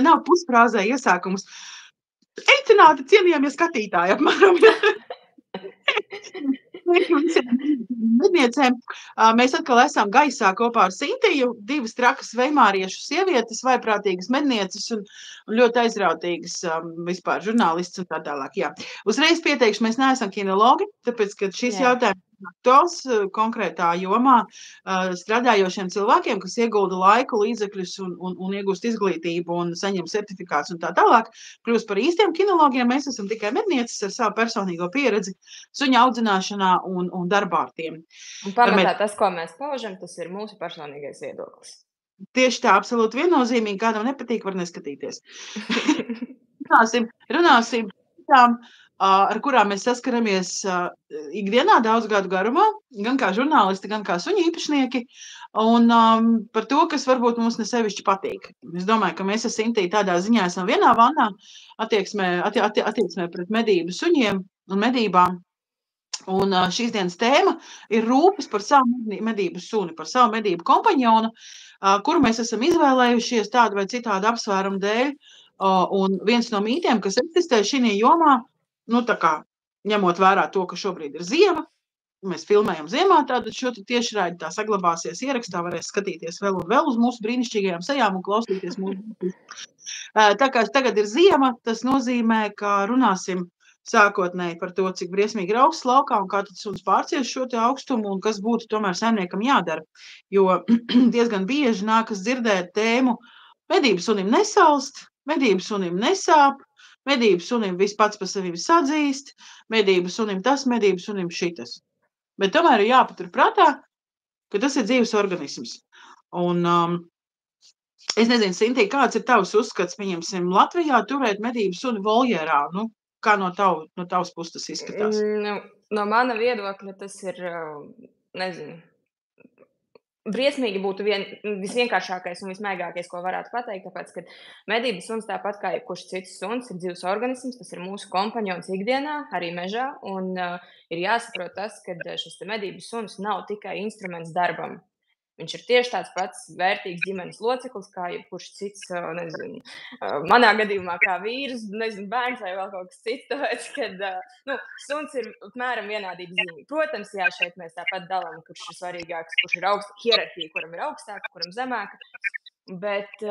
nav pusfrāzē iesākums. Eicināti cienījamie skatītāji, apmēram. Medniecēm. Mēs atkal esam gaisā kopā ar Sintiju, divas trakas veimāriešu sievietes, vaiprātīgas mednieces un ļoti aizrautīgas vispār žurnālists un tā tālāk. Jā. Uzreiz pieteikšu, mēs neesam kinologi, tāpēc, ka šis jautājums aktuāls konkrētā jomā strādājošiem cilvēkiem, kas iegulda laiku, līdzekļus un iegūst izglītību un saņem certifikāts un tā tālāk. Kļūst par īstiem kinologiem, mēs esam tikai mednieces ar savu personīgo pieredzi suņa audzināšanā un darbā ar tiem. Un pamatā tas, ko mēs paužam, tas ir mūsu personīgais viedoklis. Tieši tā, absolūti viennozīmīgi, kādam nepatīk, var neskatīties. Runāsim tām, ar kurām mēs saskaramies ikdienā daudz gadu garumā, gan kā žurnālisti, gan kā suņu īpašnieki, un par to, kas varbūt mums nesevišķi patīk. Es domāju, ka mēs ar Sintiju tādā ziņā esam vienā vannā attieksmē pret medību suņiem un medībām. Un šīs dienas tēma ir rūpes par savu medību suni, par savu medību kompanjonu, kuru mēs esam izvēlējušies tādu vai citādu apsvērumu dēļ. Un viens no mītiem, kas eksistē šī jomā, tā kā ņemot vērā to, ka šobrīd ir ziema, mēs filmējam ziemā, tātad šo tiešraidi tā saglabāsies ierakstā, varēs skatīties vēl un vēl uz mūsu brīnišķīgajām sejām un klausīties mūsu. Tā kā tagad ir ziema, tas nozīmē, ka runāsim sākotnēji par to, cik briesmīgi ir augsts laukā un kā tad suns pārcieš šo te augstumu un kas būtu tomēr saimniekam jādara. Jo diezgan bieži nākas dzirdēt tēmu medību sunim nesalst, medību sunim nesāp, medību sunim viss pats par sevi sadzīst, medību sunim tas, medību sunim šitas. Bet tomēr ir jāpatur prātā, ka tas ir dzīves organisms. Un es nezinu, Sintī, kāds ir tavs uzskats, pieņemsim, Latvijā turēt medību suni voljērā? Kā no tavas puses tas izskatās? No mana viedokļa tas ir, nezinu, briesmīgi būtu visvienkāršākais un vismaigākais, ko varētu pateikt, tāpēc, ka medību suns tāpat kā jebkurš cits suns ir dzīves organisms, tas ir mūsu kompanjons ikdienā, arī mežā, un ir jāsaprot tas, ka šis medību suns nav tikai instruments darbam. Viņš ir tieši tāds pats vērtīgs ģimenes loceklis, kā jebkurš cits, nezinu, manā gadījumā kā vīrs, nezinu, bērns vai vēl kaut kas cits, tāpēc, ka suns ir apmēram vienādība zīme. Protams, jā, šeit mēs tāpat dalām, kurš ir svarīgāks, kurš ir hierarhija, kuram ir augstāka, kuram zemāka, bet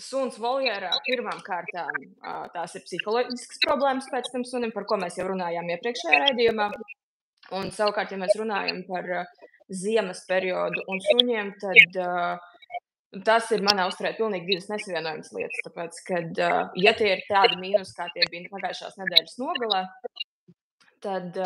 suns voljērā pirmām kārtām tās ir psiholoģiskas problēmas pēc tam sunim, par ko mēs jau runājām iepriekšējā raidījumā, un savukārt, ja mēs runājam par ziemas periodu un suņiem, tad tas ir manā uzturē pilnīgi divas nesavienojamas lietas, tāpēc, kad, ja tie ir tādi mīnus, kā tie bija pagājušās nedēļas nogalē, tad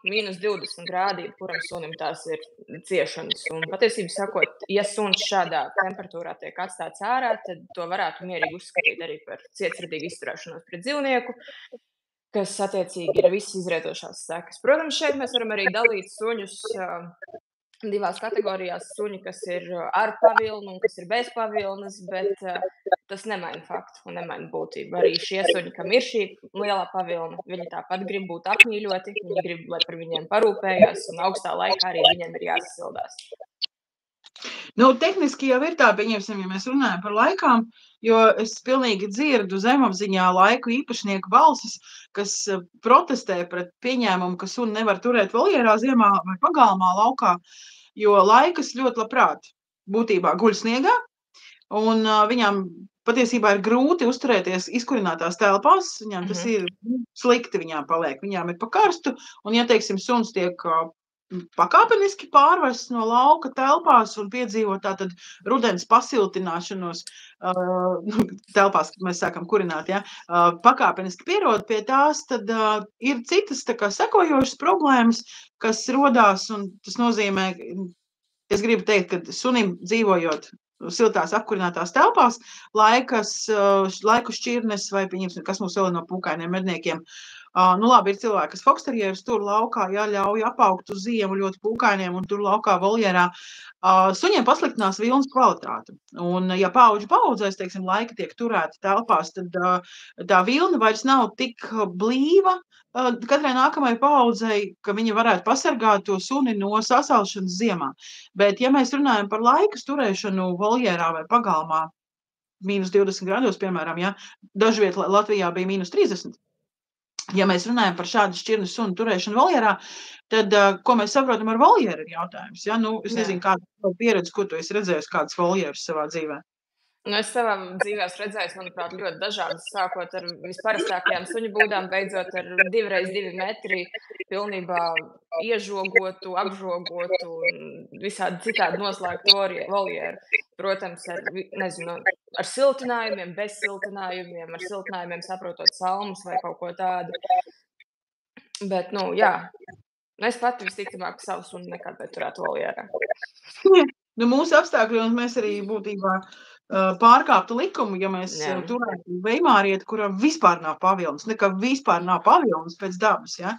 mīnus 20 grādi, kuram sunim tās ir ciešanas. Un patiesībā sakot, ja suns šādā temperatūrā tiek atstāts ārā, tad to varētu mierīgi uzskatīt arī par cietsirdīgu izturēšanos pret dzīvnieku, kas attiecīgi ir visas izrietošās sekas. Protams, šeit mēs varam arī dalīt suņus divās kategorijās. Suņi, kas ir ar pavilnu un kas ir bez pavilnas, bet tas nemaina faktu un nemaina būtību. Arī šie suņi, kam ir šī lielā pavilna, viņi tāpat grib būt apmīļoti, viņi grib, lai par viņiem parūpējās, un augstā laikā arī viņiem ir jāsasildās. Tehniski jau ir tā, pieņemsim, ja mēs runājam par laikām, jo es pilnīgi dzirdu zemapziņā laiku īpašnieku balsis, kas protestē pret pieņēmumu, ka suni nevar turēt voljērā ziemā vai pagalmā laukā, jo laikas ļoti labprāt būtībā guļ sniegā, un viņām patiesībā ir grūti uzturēties izkurinātās telpās, viņām tas ir slikti, viņām paliek, viņām ir pa karstu, un ja, teiksim, suns tiek pakāpeniski pārvests no lauka telpās un piedzīvot tātad rudens pasiltināšanos telpās, kad mēs sākam kurināt, ja, pakāpeniski pierod pie tās, tad ir citas tā kā sekojošas problēmas, kas rodās, un tas nozīmē, es gribu teikt, ka sunim dzīvojot siltās apkurinātās telpās, laiku šķirnes vai, pieņemsim, kas mums vēl no pūkainiem medniekiem, Nu labi, ir cilvēki, kas foksterierus tur laukā, ļauj apaugt uz ziemu ļoti pūkainiem un tur laukā voljērā. Suņiem pasliktinās vilnas kvalitāte. Un, ja paudžu paudzēs, teiksim, laika tiek turēti telpās, tad tā vilna vairs nav tik blīva katrai nākamajai paudzei, ka viņi varētu pasargāt to suni no sasalšanas ziemā. Bet, ja mēs runājam par laikas turēšanu voljērā vai pagalmā, -20 grados, piemēram, ja, dažviet Latvijā bija -30. Ja mēs runājam par šādu šķirnes sunu turēšanu voljērā, tad, ko mēs saprotam ar voljēru, ir jautājums. Ja? Nu, es nezinu, kāda ir pieredze, ko tu esi redzējis, kādas voljērus savā dzīvē. Nu, es savā dzīvē esmu redzējis, manuprāt, ļoti dažādas, sākot ar visparastākajām suņu būdām, beidzot ar 2x2 metri, pilnībā iežogotu, apžogotu un visādi citādi noslēgtu voljēru. Protams, ar siltinājumiem, bez siltinājumiem, ar siltinājumiem saprotot salmus vai kaut ko tādu. Bet, jā, es pati visticamāk savu sunu nekad neturētu voljērā. Nu, mūsu apstākļos mēs arī būtībā pārkāptu likumu, ja mēs turētu veimārieti, kuram vispār nav pavilnas, nekā vispār nav pavilnas pēc dabas, ja?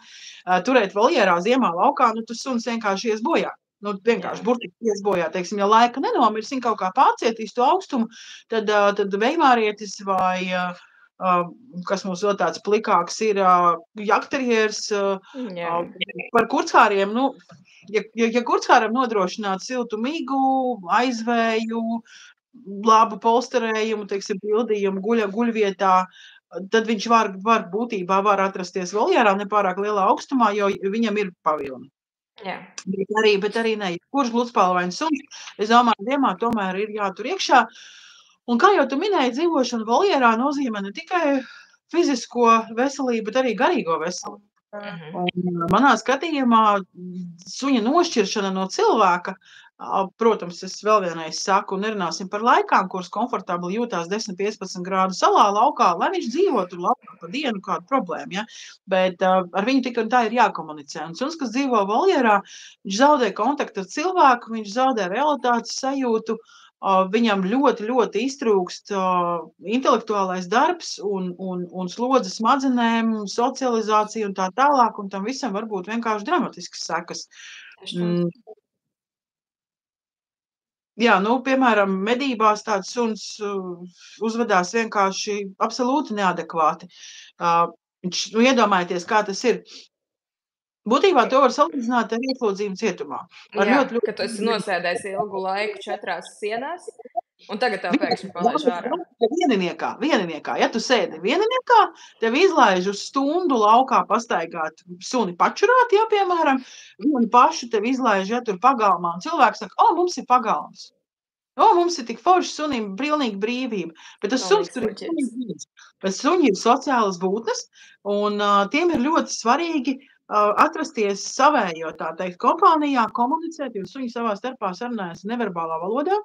Turēt voljērā ziemā laukā, nu, tas suns vienkārši ies bojā. Nu, vienkārši burtiski ies bojā, teiksim, ja laika nenomirsim, kaut kā pārcietīs to augstumu, tad veimārietis vai kas mums vēl tāds plikāks ir jakterjers par kurcāriem, nu, ja kurcāram nodrošināt siltu migu, aizvēju, labu polsterējumu, teiksim, pildījumu guļvietā, tad viņš var būtībā atrasties voljērā nepārāk lielā augstumā, jo viņam ir pavilna. Jā. Bet arī ne. Kurš gludspalvains suns, es domāju, ziemā tomēr ir jātur iekšā. Un kā jau tu minēji, dzīvošana voljērā nozīmē ne tikai fizisko veselību, bet arī garīgo veselību. Un manā skatījumā suņa nošķiršana no cilvēka, protams, es vēl vienreiz saku, nerunāsim par laikām, kuras komfortabli jūtās 10-15 grādu salā laukā, lai viņš dzīvo tur laukā pa dienu, kādu problēmu, ja? Bet ar viņu tik un tā ir jākomunicē. Un suns, kas dzīvo voljērā, viņš zaudē kontaktu ar cilvēku, viņš zaudē realitātes sajūtu, viņam ļoti, ļoti iztrūkst intelektuālais darbs un slodze smadzenēm, socializācija un tā tālāk, un tam visam var būt vienkārši dramatiskas sekas. Jā, nu, piemēram, medībās tāds suns uzvedās vienkārši absolūti neadekvāti. Iedomājieties, kā tas ir. Būtībā to var salīdzināt ar ieslodzījumu cietumā. Ka tu esi nosēdējis ilgu laiku 4 sienās, un tagad tev pēkšņi palaiž ārā. Vieniniekā. Ja tu sēdi vieniniekā, tev izlaiž uz stundu laukā pastaigāt suni pačurāt, ja, piemēram, vienu pašu tev izlaiž, ja tur pagalmā, un cilvēks saka, mums ir pagalms. Mums ir tik forši sunim pilnīgi brīvība. Bet tas suns tur ir brīvības. Bet suņi ir sociālas būtnes, un tiem ir ļoti svarīgi atrasties savējo, tā teikt, kompānijā, komunicēt, jo suņi savā starpā sarunājas neverbālā valodā,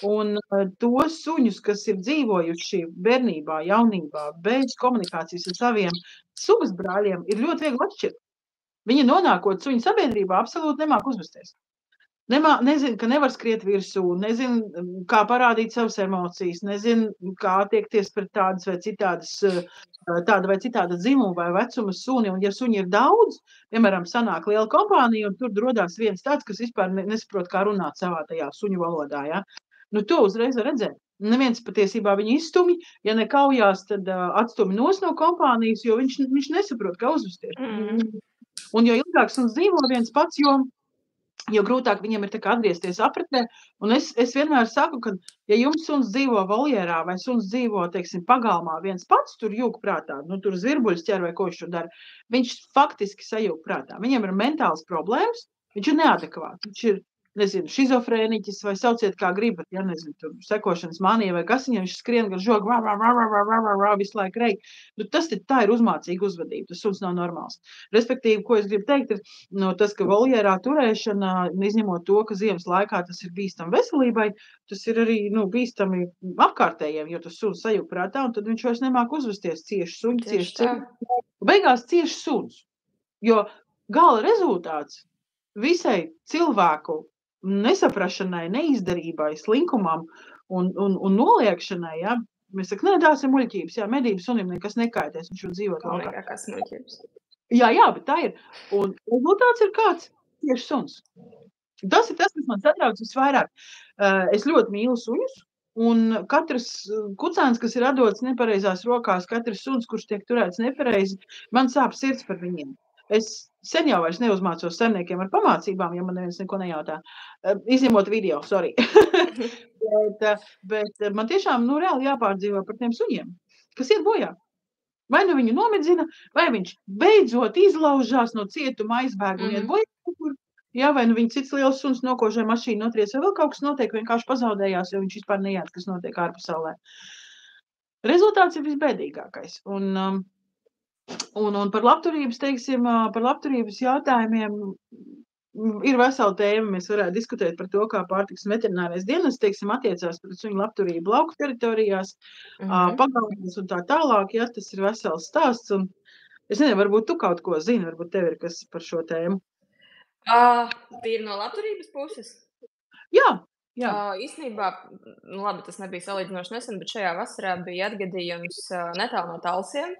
un tos suņus, kas ir dzīvojuši bērnībā, jaunībā, bez komunikācijas ar saviem sugas brāļiem, ir ļoti viegli atšķirt. Viņi nonākot suņu sabiedrībā absolūti nemāk uzvesties. Nezinu, ka nevar skriet virsū, nezinu, kā parādīt savas emocijas, nezinu, kā attiekties pret tāda vai citāda dzimuma vai vecuma suni. Un ja suņi ir daudz, piemēram, sanāk liela kompānija, un tur rodās viens tāds, kas vispār nesaprot, kā runāt savā tajā suņu valodā, ja? Nu, to uzreiz var redzēt. Neviens patiesībā viņu izstumj, ja ne kaujās, tad atstumj no kompānijas, jo viņš nesaprot, kā uzvesties. Un jo ilgāk suns dzīvo viens pats, jo grūtāk viņam ir atgriezties apritnē. Un es vienmēr saku, ka, ja jums suns dzīvo voljērā vai suns dzīvo, teiksim, pagalmā viens pats tur jūg prātā, nu tur zvirbuļus ķer vai ko viņš tur dara, viņš faktiski sajūg prātā. Viņam ir mentāls problēmas, viņš ir neadekvāts, viņš ir, nezinu, šizofrēniķis vai sauciet kā gribat, ja nezinu, tur sekošanas manija vai kas viņam, viņš skrien gar žogu, visu laiku reik. Nu, tā ir uzmācīga uzvedība, tas suns nav normāls. Respektīvi, ko es gribu teikt, ir tas, ka voljērā turēšana, izņemot to, ka ziemas laikā tas ir bīstami veselībai, tas ir arī, bīstami apkārtējiem, jo tas suns sajūg prātā, un tad viņš vairs nemāk uzvesties cieši suņi, cieši cilvēki. Beigās cieši suns, jo gala rezultāts visai cilvēku nesaprašanai, neizdarībai, slinkumam un noliekšanai, ja, Mēs sakam, nē, tās ir muļķības. Jā, medības sunim nekas nekaitēs, viņš var dzīvot laukā. Pilnīgākās muļķības. Jā, bet tā ir. Un rezultāts ir kāds? Tieši suns. Tas ir tas, kas man satrauc visvairāk. Es ļoti mīlu suņus, un katrs kucēns, kas ir atdots nepareizās rokās, katrs suns, kurš tiek turēts nepareizi, man sāp sirds par viņiem. Es sen jau vairs neuzmācos saimniekiem ar pamācībām, ja man neviens neko nejautā. Izņemot video, sorry. bet man tiešām reāli jāpārdzīvo par tiem suņiem, kas iet bojā. Vai nu viņu nomedzina, vai viņš beidzot izlaužās no cietuma, aizbēg un iet bojā. Jā, vai nu viņa cits liels suns nokožai mašīnu notries, vai vēl kaut kas notiek, vienkārši pazaudējās, jo viņš vispār nejāt, kas notiek ārpasaulē. Rezultāts ir visbēdīgākais. Un par labturības, teiksim, par labturības jautājumiem ir vesela tēma. Mēs varētu diskutēt par to, kā pārtikas veterinārais dienas, teiksim, attiecās pret suņu labturību lauku teritorijās, pagalmos un tā tālāk. Jā, tas ir vesels stāsts. Un es nezinu, varbūt tu kaut ko zini, varbūt tev ir kas par šo tēmu. Tīri no labturības puses? Jā. Īstenībā, labi, tas nebija salīdzinoši nesen, bet šajā vasarā bija atgadījums netālu no Talsiem,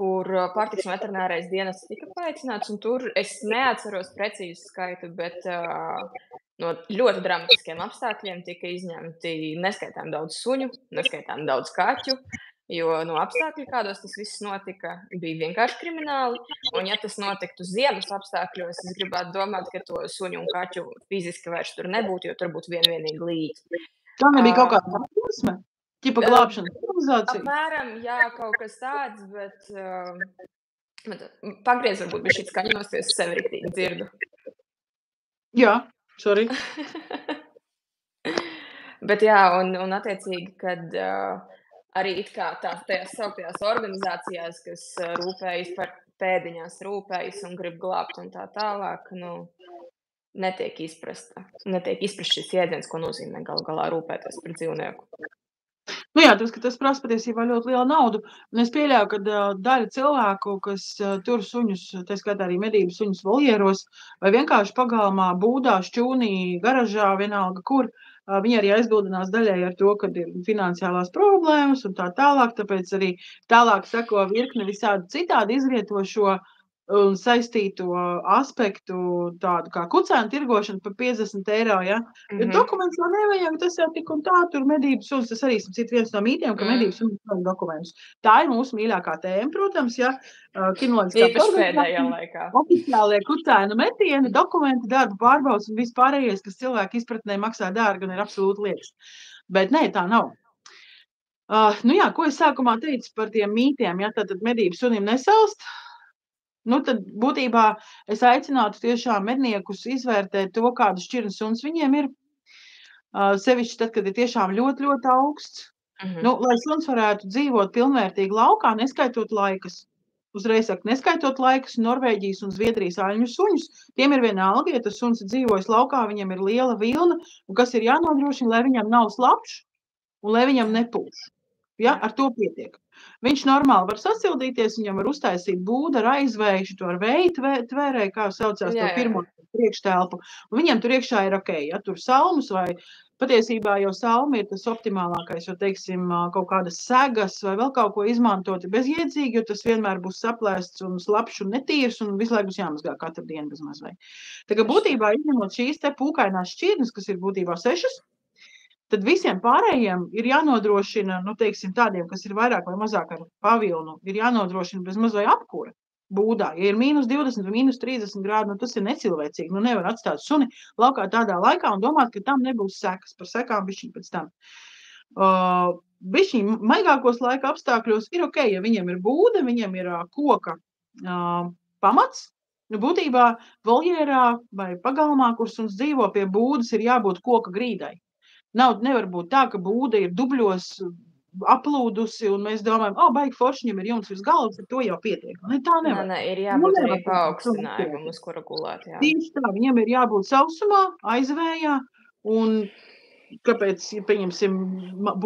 kur pārtikas veterinārais dienas tika paaicināts, un tur es neatceros precīzi skaitu, bet no ļoti dramatiskiem apstākļiem tika izņemti neskaitām daudz suņu, neskaitām daudz kaķu, jo no apstākļu, kādos tas viss notika, bija vienkārši krimināli, un ja tas notiktu ziemas apstākļos, es gribētu domāt, ka to suņu un kaķu fiziski vairs tur nebūtu, jo tur būtu vienīgi līdzi. Tā nebija kaut kāda plāsme? Ķipa glābšanas organizācija? Apmēram, jā, kaut kas tāds, bet pagriez varbūt bija šī skaņinos, jo es sevi riktīgi dzirdu. Jā, sorry. Bet jā, un attiecīgi, kad arī it kā tajās sauktajās organizācijās, kas rūpējas par pēdiņās, rūpējas un grib glābt un tā tālāk, netiek izprast šis jēdziens, ko nozīmē galu galā rūpēties par dzīvnieku. Jā, tas prasa patiesībā ļoti lielu naudu. Un es pieļauju, ka daļa cilvēku, kas tur suņus, tā skaitā arī medības suņus voljeros, vai vienkārši pagalmā, būdā, šķūnī, garažā, vienalga kur, viņi arī aizbildinās daļai ar to, ka ir finansiālās problēmas un tā tālāk, tāpēc arī tālāk seko virkne visādi citādi izvietošo un saistīto aspektu, tādu kā kucēnu tirgošanu par 50 eiro, ja? Jo dokuments jau nevajag, tas jau tik un tā, tur medības suns, tas arī viens no mītiem, ka medības suns vajag dokumentus. Tā ir mūsu mīļākā tēma, protams, ja? Īpaši pēdējā laikā. Oficiālie kucēnu metieni, dokumenti, darba pārbaudas un vispārējais, kas cilvēku izpratnē maksā dārgi un ir absolūti liekas. Bet nē, tā nav. Jā, ko es sākumā teicu par tiem mītiem, ja? Tad medības sunim nesalst. Tad būtībā es aicinātu tiešām medniekus izvērtēt to, kādu šķirnes suns viņiem ir. Sevišķi tad, kad ir tiešām ļoti, ļoti augsts. Lai suns varētu dzīvot pilnvērtīgi laukā, neskaitot laikas. Uzreiz saku, neskaitot laikas Norvēģijas un Zviedrijas aļņu suņus. Tiem ir vienalga, ja tas suns ir dzīvojis laukā, viņam ir liela vilna, un kas ir jānodrošina, lai viņam nav slapš un lai viņam nepūš. Ja, ar to pietiek. Viņš normāli var sasildīties, viņam var uztaisīt būdu ar aizvējuši, to ar vēju tvērēju, kā saucās to pirmo priekštelpu. Un viņam tur iekšā ir ok, ja tur salmus vai patiesībā jau salmi ir tas optimālākais, jo, teiksim, kaut kādas segas vai vēl kaut ko izmantot ir bezjēdzīgi, jo tas vienmēr būs saplēsts un slapšs un netīrs un visu laiku būs jāmazgā katru dienu bez mazvai. Tā kā būtībā izņemot šīs te pūkainās šķirnes, kas ir būtībā 6, tad visiem pārējiem ir jānodrošina, teiksim, tādiem, kas ir vairāk vai mazāk ar pavilnu, ir jānodrošina bez mazai apkure būdā. Ja ir -20 vai -30 grādi, tas ir necilvēcīgi. Nevar atstāt suni laukā tādā laikā un domāt, ka tam nebūs sekas. Par sekām bišķiņ pēc tam. Bišķiņ maigākos laika apstākļos ir ok, ja viņiem ir būda, viņiem ir koka pamats. Būtībā voljērā vai pagalmā, kur suns dzīvo pie būdas, ir jābūt koka grīdai. Nevar būt tā, ka būda ir dubļos aplūdusi, un mēs domājam, baigi forši, viņam ir jumts virs galvas, ar to jau pietiek. Tā nevar. Nē, ir jābūt arī paaugstinājumam, uz kura gulēt. Tieši tā, viņam ir jābūt sausumā, aizvējā, un kāpēc, ja pieņemsim,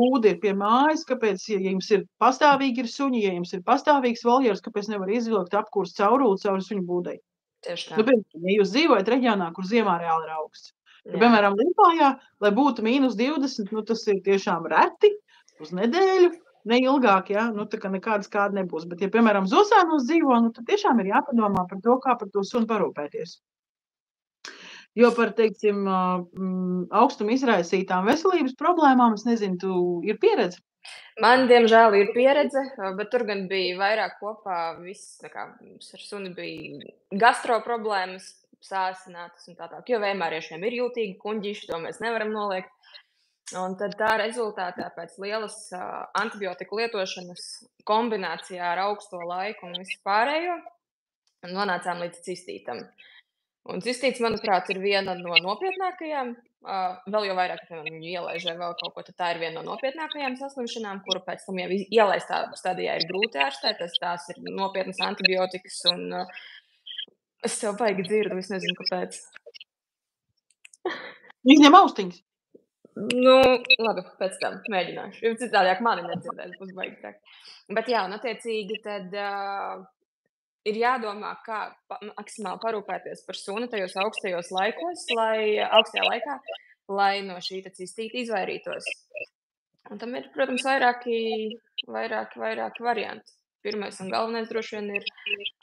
būda ir pie mājas, kāpēc, ja jums ir pastāvīgi ir suņi, ja jums ir pastāvīgs voljers, kāpēc nevar izvilkt apkurs cauruli cauri suņu būdai? Tieši tā. Ja jūs dzīvojat reģionā, kur ziemā reāli ir augsts. Piemēram, Liepājā, lai būtu -20, tas ir tiešām reti. uz nedēļu, ne ilgāk, ja? Nu, tā kā nekādas kāda nebūs. Bet, ja, piemēram, Zosēnos dzīvo, nu, tad tiešām ir jāpadomā par to, kā par to sunu parūpēties. Jo par, teiksim, augstuma izraisītām veselības problēmām, es nezinu, tu ir pieredze? Man, diemžēl, ir pieredze, bet tur gan bija vairāk kopā viss, tā kā mums ar suni bija gastro problēmas, sāsinātas un tā tālāk, jo vēmāriešiem ir jūtīgi kuņģiši, to mēs nevaram noliegt. Un tad tā rezultātā pēc lielas antibiotiku lietošanas kombinācijā ar augsto laiku un visu pārējo nonācām līdz cistītam. Un cistīts, manuprāt, ir viena no nopietnākajām, vēl jau vairāk, ja viņu ielaiž vai vēl kaut ko, tad tā ir viena no nopietnākajām saslimšanām, kuru pēc tam jau ielaistā stadijā ir grūti ārstēt, tās ir nopietnas antibiotikas, un es sev baigi dzirdu, es nezinu, kāpēc. Izņem austiņas. Nu, labi, pēc tam mēģināšu, jo citādāk mani nedzirdēs, būs baigi traki. Bet jā, un attiecīgi tad ir jādomā, kā maksimāli parūpēties par suni tajos augstajos laikos, augstajā laikā, lai no šī cistīta izvairītos. Un tam ir, protams, vairāki varianti. Pirmais un galvenais droši vien ir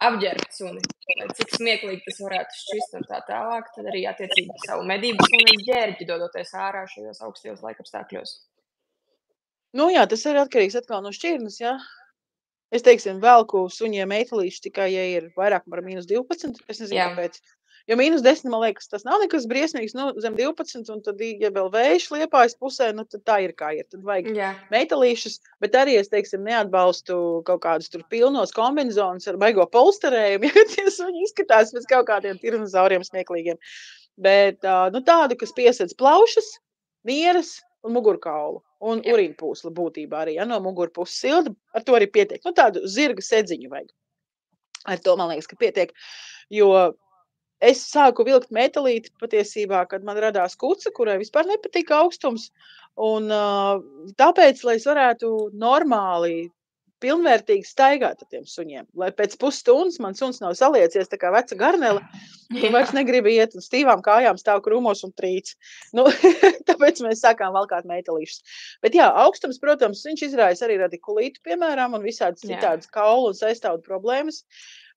apģērbt suni. Lai cik smieklīgi tas varētu šķist un tā tālāk, tad arī attiecīgi savu medību suni ģērbi, dodoties ārā šajos augstajos laikapstākļos. Nu jā, tas ir atkarīgs atkal no šķirnes, jā. Es, teiksim, velku suņiem meitelīši tikai, ja ir vairāk par -12, es nezinu, kāpēc. Jo -10, man liekas, tas nav nekas briesmīgs, nu, zem 12, un tad, ja vēl vējš Liepājas pusē, nu, tad tā ir kā ir. Tad vajag meitelīšus, bet arī es, teiksim, neatbalstu kaut kādus tur pilnos kombinezonus ar baigo polsterējumu, ja tie suņi izskatās pēc kaut kādiem tirnozauriem smieklīgiem. Bet, nu, tādu, kas piesedz plaušas, nieras un mugurkaulu. Un urīnpūsla būtībā arī, ja, no mugurpuses silda, ar to arī pietiek. Nu, tādu zirga sedziņu vajag. Ar to, man liekas, ka pietiek. Jo es sāku vilkt metelīti patiesībā, kad man radās kuca, kurai vispār nepatika augstums. Un tāpēc, lai es varētu normāli, pilnvērtīgi staigāt ar tiem suņiem, lai pēc pusstundas man suns nav saliecies tā kā veca garnele, un vairs negribu iet uz stīvām kājām, stāv krūmos un trīc. Nu, tāpēc mēs sākām valkāt meitelīšus. Bet jā, augstums, protams, viņš izraisa arī radikulītu, piemēram, un visādas citādas kaulu un saistāvdu problēmas,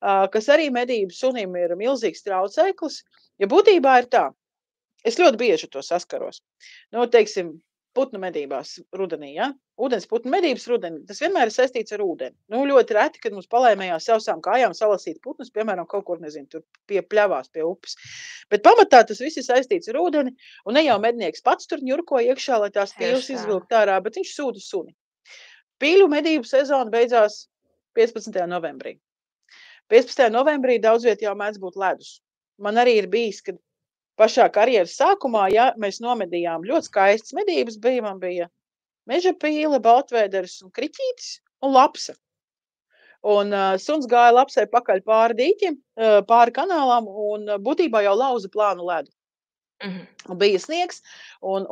kas arī medību sunim ir milzīgs traucēklis. Ja būtībā ir tā, es ļoti bieži to saskaros. Nu, teiksim, putnu medībās rudenī, ja? Ūdensputnu medības rudenī, tas vienmēr ir saistīts ar ūdeni. Nu, ļoti reti, kad mums palēmējās sausām kājām salasīt putnus, piemēram, kaut kur, nezinu, tur pie pļavās, pie upes. Bet pamatā tas viss ir saistīts ar ūdeni, un ne jau mednieks pats tur ņurko iekšā, lai tās pīles izvilkt ārā, bet viņš sūta suni. Pīļu medību sezona beidzās 15. novembrī. 15. novembrī daudz viet jau mēdz būt ledus. Man arī ir bijis, kad pašā karjeras sākumā, ja mēs nomedījām ļoti skaistas medības, man bija meža pīle, baltvēderis un kriķītis un lapsa. Un suns gāja lapsai pakaļ pāri dīķiem, pāri kanālām un būtībā jau lauza plānu ledu. Un bija sniegs, un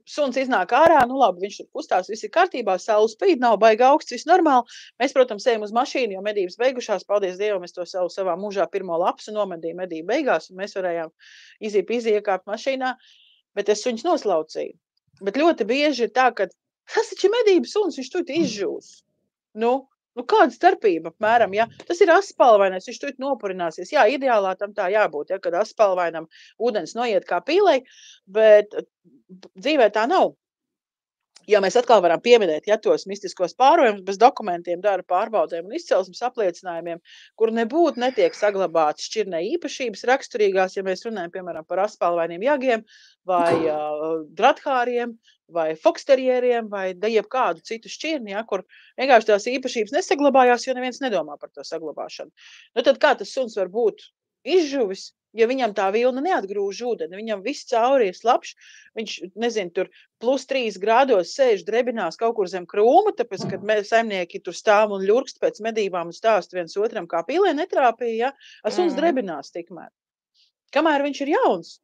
suns iznāk ārā, nu labi, viņš tur kustās, viss ir kārtībā, saule spīd, nav baigi augsts, viss normāli. Mēs, protams, ejam uz mašīnu, jo medības beigušās, paldies Dievam, es to savā mūžā pirmo lapsu nomedīju medību beigās, un mēs varējām iekāpt mašīnā, bet es suņus noslaucīju. Bet ļoti bieži ir tā, ka tas taču ir medības suns, viņš tur izžūs. Nu, kāda starpība, apmēram, ja? Tas ir aspalvainais, viņš tur nopurināsies. Jā, ideālā tam tā jābūt, ja, kad aspalvainam ūdens noiet kā pīlei, bet dzīvē tā nav. Ja mēs atkal varam pieminēt, ja tos mistiskos pārojumus bez dokumentiem, dara pārbaudēm un izcelsmes apliecinājumiem, kur nebūtu netiek saglabātas šķirnei īpašības raksturīgās, ja mēs runājam, piemēram, par aspalvainiem jagiem vai drathāriem vai foksterieriem vai jebkādu citu šķirni, ja, kur vienkārši tās īpašības nesaglabājās, jo neviens nedomā par to saglabāšanu. Nu tad kā tas suns var būt izžuvis, ja viņam tā vilna neatgrūž ūdeni, viņam viss cauri ir slapš, viņš, nezinu, tur +3 grādos sēž, drebinās kaut kur zem krūma, tāpēc, kad saimnieki tur stāv un ļurkst pēc medībām un stāst viens otram, kā pīlē netrāpīja, ja, suns drebinās tikmēr. Kamēr viņš ir jauns,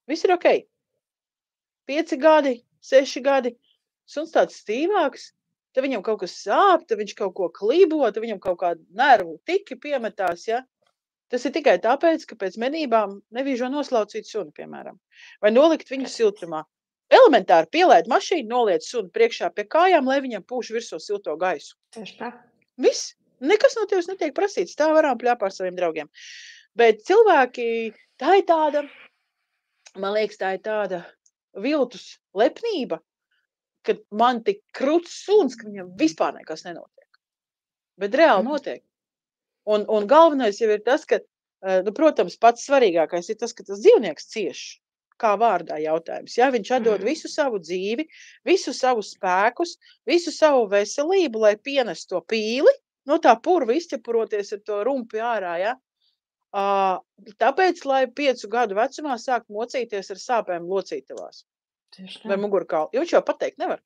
viss ir ok. 5 gadi, 6 gadi, suns tāds stīvāks, tad viņam kaut kas sāp, tad viņš kaut ko klibo, tad viņam kaut kādu nervu tiki piemetās, ja. Tas ir tikai tāpēc, ka pēc medībām nebīžo noslaucīt suni, piemēram, vai nolikt viņu siltumā. Elementāri pielaid mašīnu, noliec suni priekšā pie kājām, lai viņam pūš virsū silto gaisu. Tieši tā. Viss. Nekas no tevis netiek prasīts. Tā varam pļāpāt saviem draugiem. Bet cilvēki, tā ir tāda, man liekas, tā ir tāda viltus lepnība, kad man tik kruts suns, ka viņam vispār nekas nenotiek. Bet reāli notiek. Un galvenais jau ir tas, ka, nu, protams, pats svarīgākais ir tas, ka tas dzīvnieks cieš. Kā vārdā jautājums. Ja? Viņš atdod visu savu dzīvi, visu savu spēkus, visu savu veselību, lai pienestu to pīli, no tā purva izķepuroties ar to rumpi ārā. Ja? Tāpēc, lai 5 gadu vecumā sāk mocīties ar sāpēm locītavās. Vai mugurkaulu. Jo viņš jau pateikt nevar.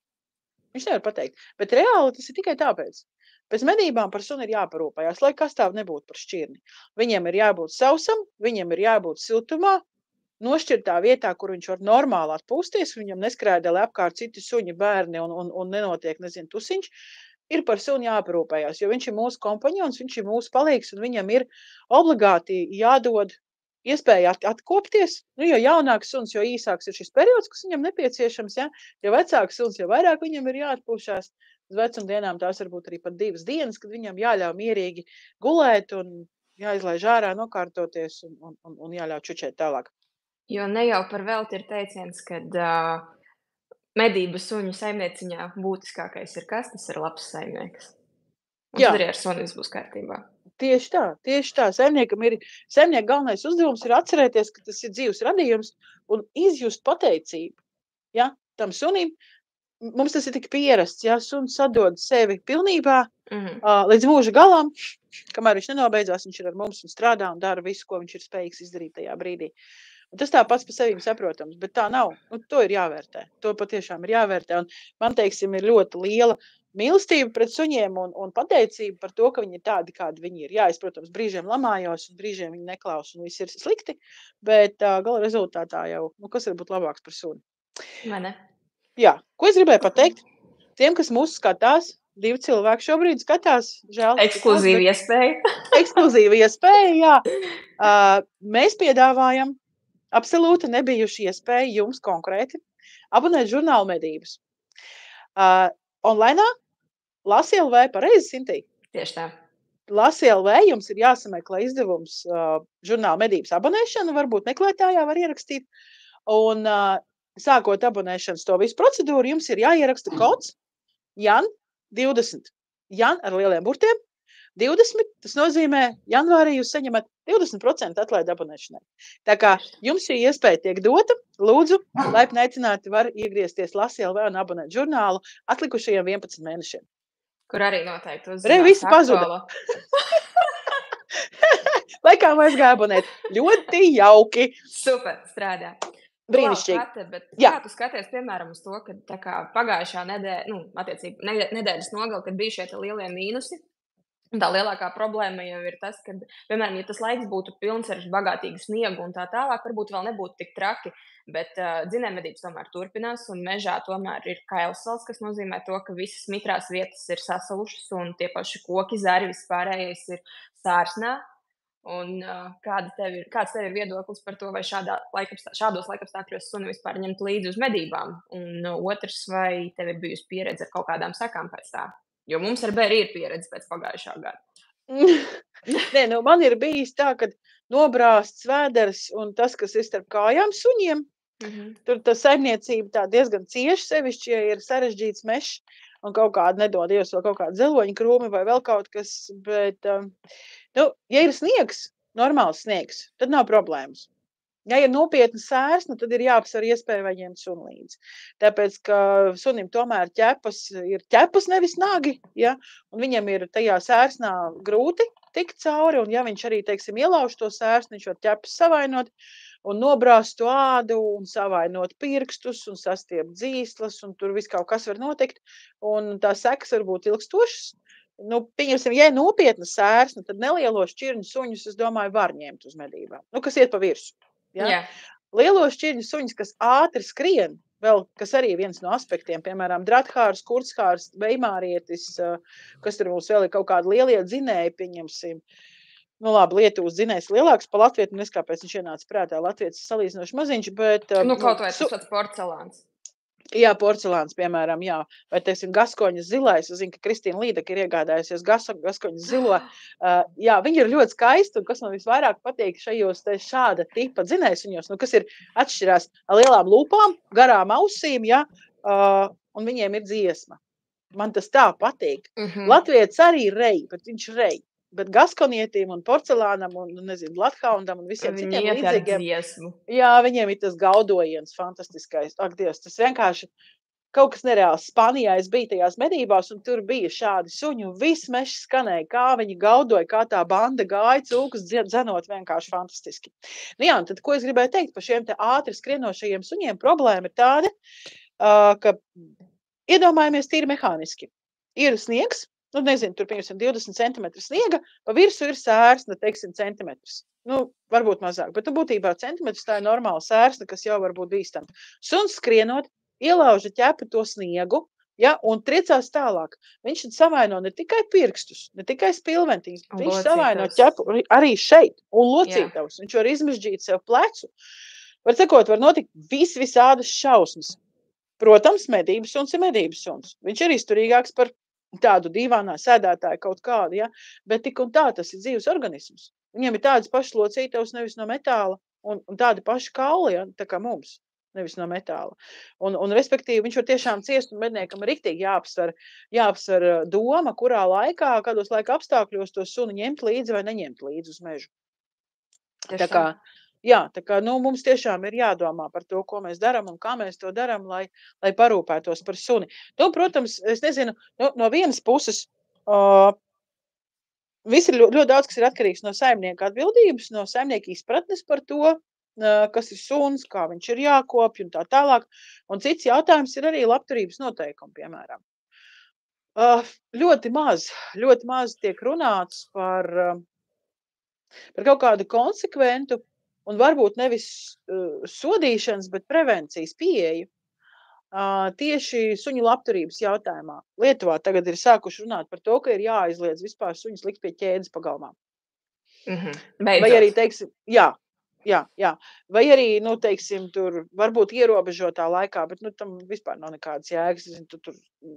Viņš nevar pateikt. Bet reāli tas ir tikai tāpēc. Pēc medībām par suni ir jāparūpējās, lai kas tā nebūtu par šķirni. Viņam ir jābūt sausam, viņam ir jābūt siltumā, nošķirtā vietā, kur viņš var normāli atpūsties, viņam neskrēdēli apkārt citi suņi, bērni un nenotiek, nezinu, tusiņš, ir par suni jāparūpējās, jo viņš ir mūsu kompanjons, viņš ir mūsu palīgs un viņam ir obligāti jādod iespēja atkopties, nu, jo jaunāks suns, jo īsāks ir šis periods, kas viņam nepieciešams, ja? Jo vecāks suns, jo vairāk viņam ir jāatpūšās. Uz vecumdienām tās varbūt arī pat 2 dienas, kad viņam jāļauj mierīgi gulēt un jāizlaiž ārā, nokārtoties un jāļauj čučēt tālāk. Jo ne jau par velti ir teiciens, kad medību suņu saimnieciņā būtiskākais ir kas? Tas ir labs saimnieks. Un tad arī ar suni viss būs kārtībā. Tieši tā. Saimnieka galvenais uzdevums ir atcerēties, ka tas ir dzīvs radījums un izjust pateicību. Ja? Tam sunim, mums tas ir tik pierasts, ja suns atdod sevi pilnībā līdz mūža galam, kamēr viņš nenobeidzās, viņš ir ar mums un strādā un dara visu, ko viņš ir spējīgs izdarīt tajā brīdī. Un tas tā pats par sevi saprotams, bet tā nav. Nu, to ir jāvērtē. To patiešām ir jāvērtē. Un man, teiksim, ir ļoti liela mīlestība pret suņiem un pateicība par to, ka viņi ir tādi, kādi viņi ir. Jā, es, protams, brīžiem lamājos un brīžiem viņi neklaus un viss ir slikti, bet gala rezultātā jau, nu, kas var būt labāks par suni? Vai ne? Jā, ko es gribēju pateikt? Tiem, kas mūs skatās, 2 cilvēki šobrīd skatās, žēl. Ekskluzīva iespēja. Ekskluzīva iespēja, jā. Mēs piedāvājam absolūti nebijuši iespēja jums konkrēti abonēt žurnālu medības. Onlainā Lasi LV, pareizi, Sintī? Tieši tā. Lasi LV jums ir jāsameklē izdevums žurnālu medības abonēšanu, varbūt meklētājā var ierakstīt. Un sākot abonēšanas to visu procedūru, jums ir jāieraksta kods JAN 20. JAN ar lieliem burtiem. 20, tas nozīmē, janvārī jūs saņemat 20% atlaidi abonēšanai. Tā kā jums šī iespēja tiek dota, lūdzu, laipni aicināti var iegriezties Lasi LV un abonēt žurnālu atlikušajiem 11 mēnešiem. Kur arī noteikti uzzinās. Re, visi pazuda. Lai kā mēs gāja abonēt. Ļoti jauki. Super, strādā. Brīnišķīgi. Kā tu skaties, piemēram, uz to, ka tā kā pagājušā nedēļas nogali, kad bija šie lielie mīnusi, tā lielākā problēma jau ir tas, ka, piemēram, ja tas laiks būtu pilns ar bagātīgu sniegu un tā tālāk, varbūt vēl nebūtu tik traki, bet dzinējmedības tomēr turpinās un mežā tomēr ir kailsals, kas nozīmē to, ka visas mitrās vietas ir sasalušas un tie paši koki, zari, vispārējais ir sārsnā. Un kāds tev ir viedoklis par to, vai šādos laikapstākļos suni vispār ņemt līdzi uz medībām? Un otrs, vai tev ir bijusi pieredze ar kaut kādām sekām pēc tā? Jo mums ar Bēri ir pieredze pēc pagājušā gada. Nē, nu man ir bijis tā, ka nobrāsts vēders un tas, kas ir starp kājām suņiem, tur tā saimniecība tā diezgan cieši, sevišķi, ja ir sarežģīts mešs un kaut kāda nedodies vēl kaut kāda zeloņa krūmi vai vēl kaut kas, bet, nu, ja ir sniegs, normāls sniegs, tad nav problēmas. Ja ir nopietna sērsna, tad ir jāapsver iespēja vai ņemt suni līdzi. Tāpēc, ka sunim tomēr ir ķepas nevis nagi, ja? Un viņam ir tajā sērsnā grūti tikt cauri, un ja viņš arī, teiksim, ielauž to sērsni, viņš var ķepas savainot un nobrāst to ādu un savainot pirkstus un sastiept dzīslas, un tur viss kaut kas var notikt, un tās sekas var būt ilgstošas. Nu, pieņemsim, ja ir nopietna sērsna, tad nelielo šķirņu suņus, es domāju, var ņemt uz medībām. Nu, kas iet pa virsu. Ja? Jā. Lielo šķirņu suņus, kas ātri skrien, vēl, kas arī viens no aspektiem, piemēram, drathārs, kurckhārs, veimārietis, kas tur mums vēl ir kaut kādi lielie dzinēji, pieņemsim. Nu, labi, Lietuvas dzinējs lielāks pa latvietu, un es kāpēc viņš ienāca prātā, latvietis salīdzinoši maziņš, bet... Nu, kaut vai tas porcelāns. Jā, porcelāns, piemēram, jā. Vai, teiksim, gaskoņas zilais. Es zinu, ka Kristīna Līdeka ir iegādājusies gaskoņas zilo. Jā, viņi ir ļoti skaisti, un kas man visvairāk patīk šajos te šāda tipa dzinējsuņos, kas ir atšķirās lielām lūpām, garām ausīm, ja, un viņiem ir dziesma. Man tas tā patīk. Latvietis arī rej, bet viņš rej. Bet gaskonietīm un porcelānam un, nezinu, Blathaundam un visiem citiem līdzīgiem. Jā, viņiem ir tas gaudojiens fantastiskais. Ak, Dievs, tas vienkārši kaut kas nereāls. Spanijā es biju tajās medībās, un tur bija šādi suņi, un viss mežs skanēja, kā viņi gaudoja, kā tā banda gāja, cūkas dzenot vienkārši fantastiski. Nu jā, un tad, ko es gribēju teikt par šiem te ātri skrienošajiem suņiem, problēma ir tāda, ka iedomājamies tīri mehāniski. Ir sniegs, nezinu, tur, piemēram, 20 centimetru sniega, pa virsu ir sērsne, teiksim, centimetrus. Varbūt mazāk, bet būtībā centimetrus tā ir normāla sērsne, kas jau var būt bīstama. Suns skrienot, ielauža ķepu to sniegu, ja, un triecās tālāk. Viņš savaino ne tikai pirkstus, ne tikai spilventiņus, viņš savaino ķepu arī šeit un locītavus. Viņš var izmežģīt sev plecu. Var sakot, var notikt visādas šausmas. Protams, medības suns ir medības suns. Viņš ir izturīgāks par tādu dīvānā sēdētāju kaut kādu, ja, bet tik un tā tas ir dzīves organisms. Viņiem ir tādas pašas locītavas, nevis no metāla, un tādi paši kauli, ja, tā kā mums, nevis no metāla. Un respektīvi, viņš var tiešām ciest, un medniekam riktīgi jāapsver doma, kurā laikā, kādos laika apstākļos to suni ņemt līdzi vai neņemt līdzi uz mežu. Tā kā mums tiešām ir jādomā par to, ko mēs darām un kā mēs to darām, lai parūpētos par suni. Protams, es nezinu, no vienas puses viss ir ļoti daudz, kas ir atkarīgs no saimnieka atbildības, no saimnieka izpratnes par to, kas ir suns, kā viņš ir jākopj un tā tālāk. Un cits jautājums ir arī labturības noteikumi, piemēram. Ļoti maz tiek runāts par kaut kādu konsekventu un varbūt nevis sodīšanas, bet prevencijas pieeju tieši suņu labturības jautājumā. Lietuvā tagad ir sākuši runāt par to, ka ir jāaizliedz vispār suņus likt pie ķēdes pagalmām. Vai arī, teiksim, jā. Vai arī, teiksim, tur varbūt ierobežotā laikā, bet, tam vispār nav nekādas jēgas. Tu tur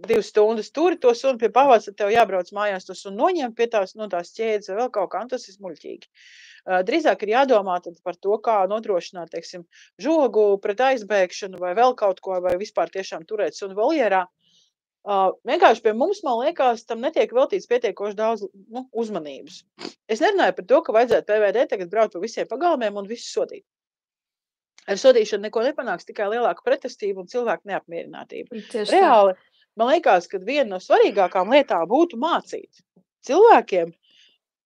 2 stundas turi to sunu pie pavads, tad tev jābrauc mājās to sunu noņemt pie tās ķēdes vai vēl kaut kā, un tas ir muļķīgi. Drīzāk ir jādomā tad par to, kā nodrošināt, teiksim, žogu pret aizbēgšanu vai vēl kaut ko, vai vispār tiešām turēt sunu voljerā. Vienkārši pie mums, man liekas, tam netiek veltīts pietiekoši daudz uzmanības. Es nerunāju par to, ka vajadzētu PVD tagad braukt pa visiem pagalmiem un visu sodīt. Ar sodīšanu neko nepanāks, tikai lielāka pretestība un cilvēku neapmierinātība. Reāli, man liekas, ka viena no svarīgākām lietām būtu mācīt cilvēkiem,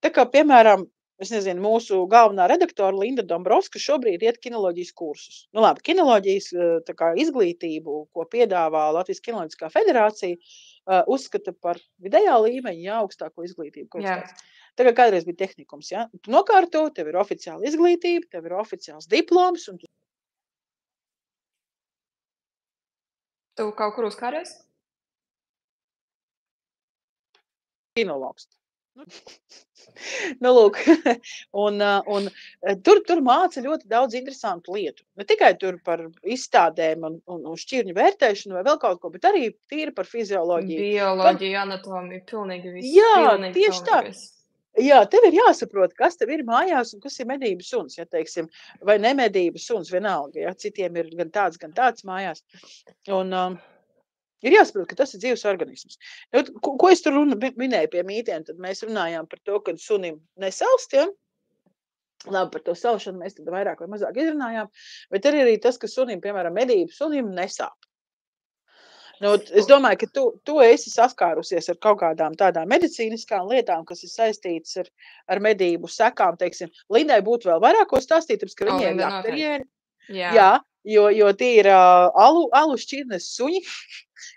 tā kā, piemēram, es nezinu, mūsu galvenā redaktora Linda Dombrovska šobrīd iet kinoloģijas kursus. Labi, kinoloģijas tā kā izglītību, ko piedāvā Latvijas Kinoloģiskā federācija, uzskata par vidējā līmeņa, augstāko izglītību. Tā kā kādreiz bija tehnikums, ja? Tu nokārto, tev ir oficiāla izglītība, tev ir oficiāls diploms. Un Tu kaut kur uzkāries? Kinologs. Lūk, un tur māca ļoti daudz interesantu lietu. Ne tikai tur par izstādēm un šķirņu vērtēšanu vai vēl kaut ko, bet arī tīri par fizioloģiju. Bioloģiju, anatomiju, pilnīgi viss. Jā, tieši tā. Jā, tev ir jāsaprot, kas tev ir mājās un kas ir medības suns, ja teiksim, vai nemedības suns vienalga, ja citiem ir gan tāds mājās. Un ir jāsaprot, ka tas ir dzīves organisms. Ko es tur minēju pie mītiem, tad mēs runājām par to, ka sunim nesalst, ja? Labi, par to salšanu mēs tad vairāk vai mazāk izrunājām, bet arī tas, ka sunim, piemēram, medību sunim nesāp. Es domāju, ka tu esi saskārusies ar kaut kādām tādām medicīniskām lietām, kas ir saistītas ar medību sekām, teiksim. Lindai būtu vēl vairāk ko stāstīt, ka viņiem ir akterjēri. Jā, jo tie ir alu šķirnes suņi,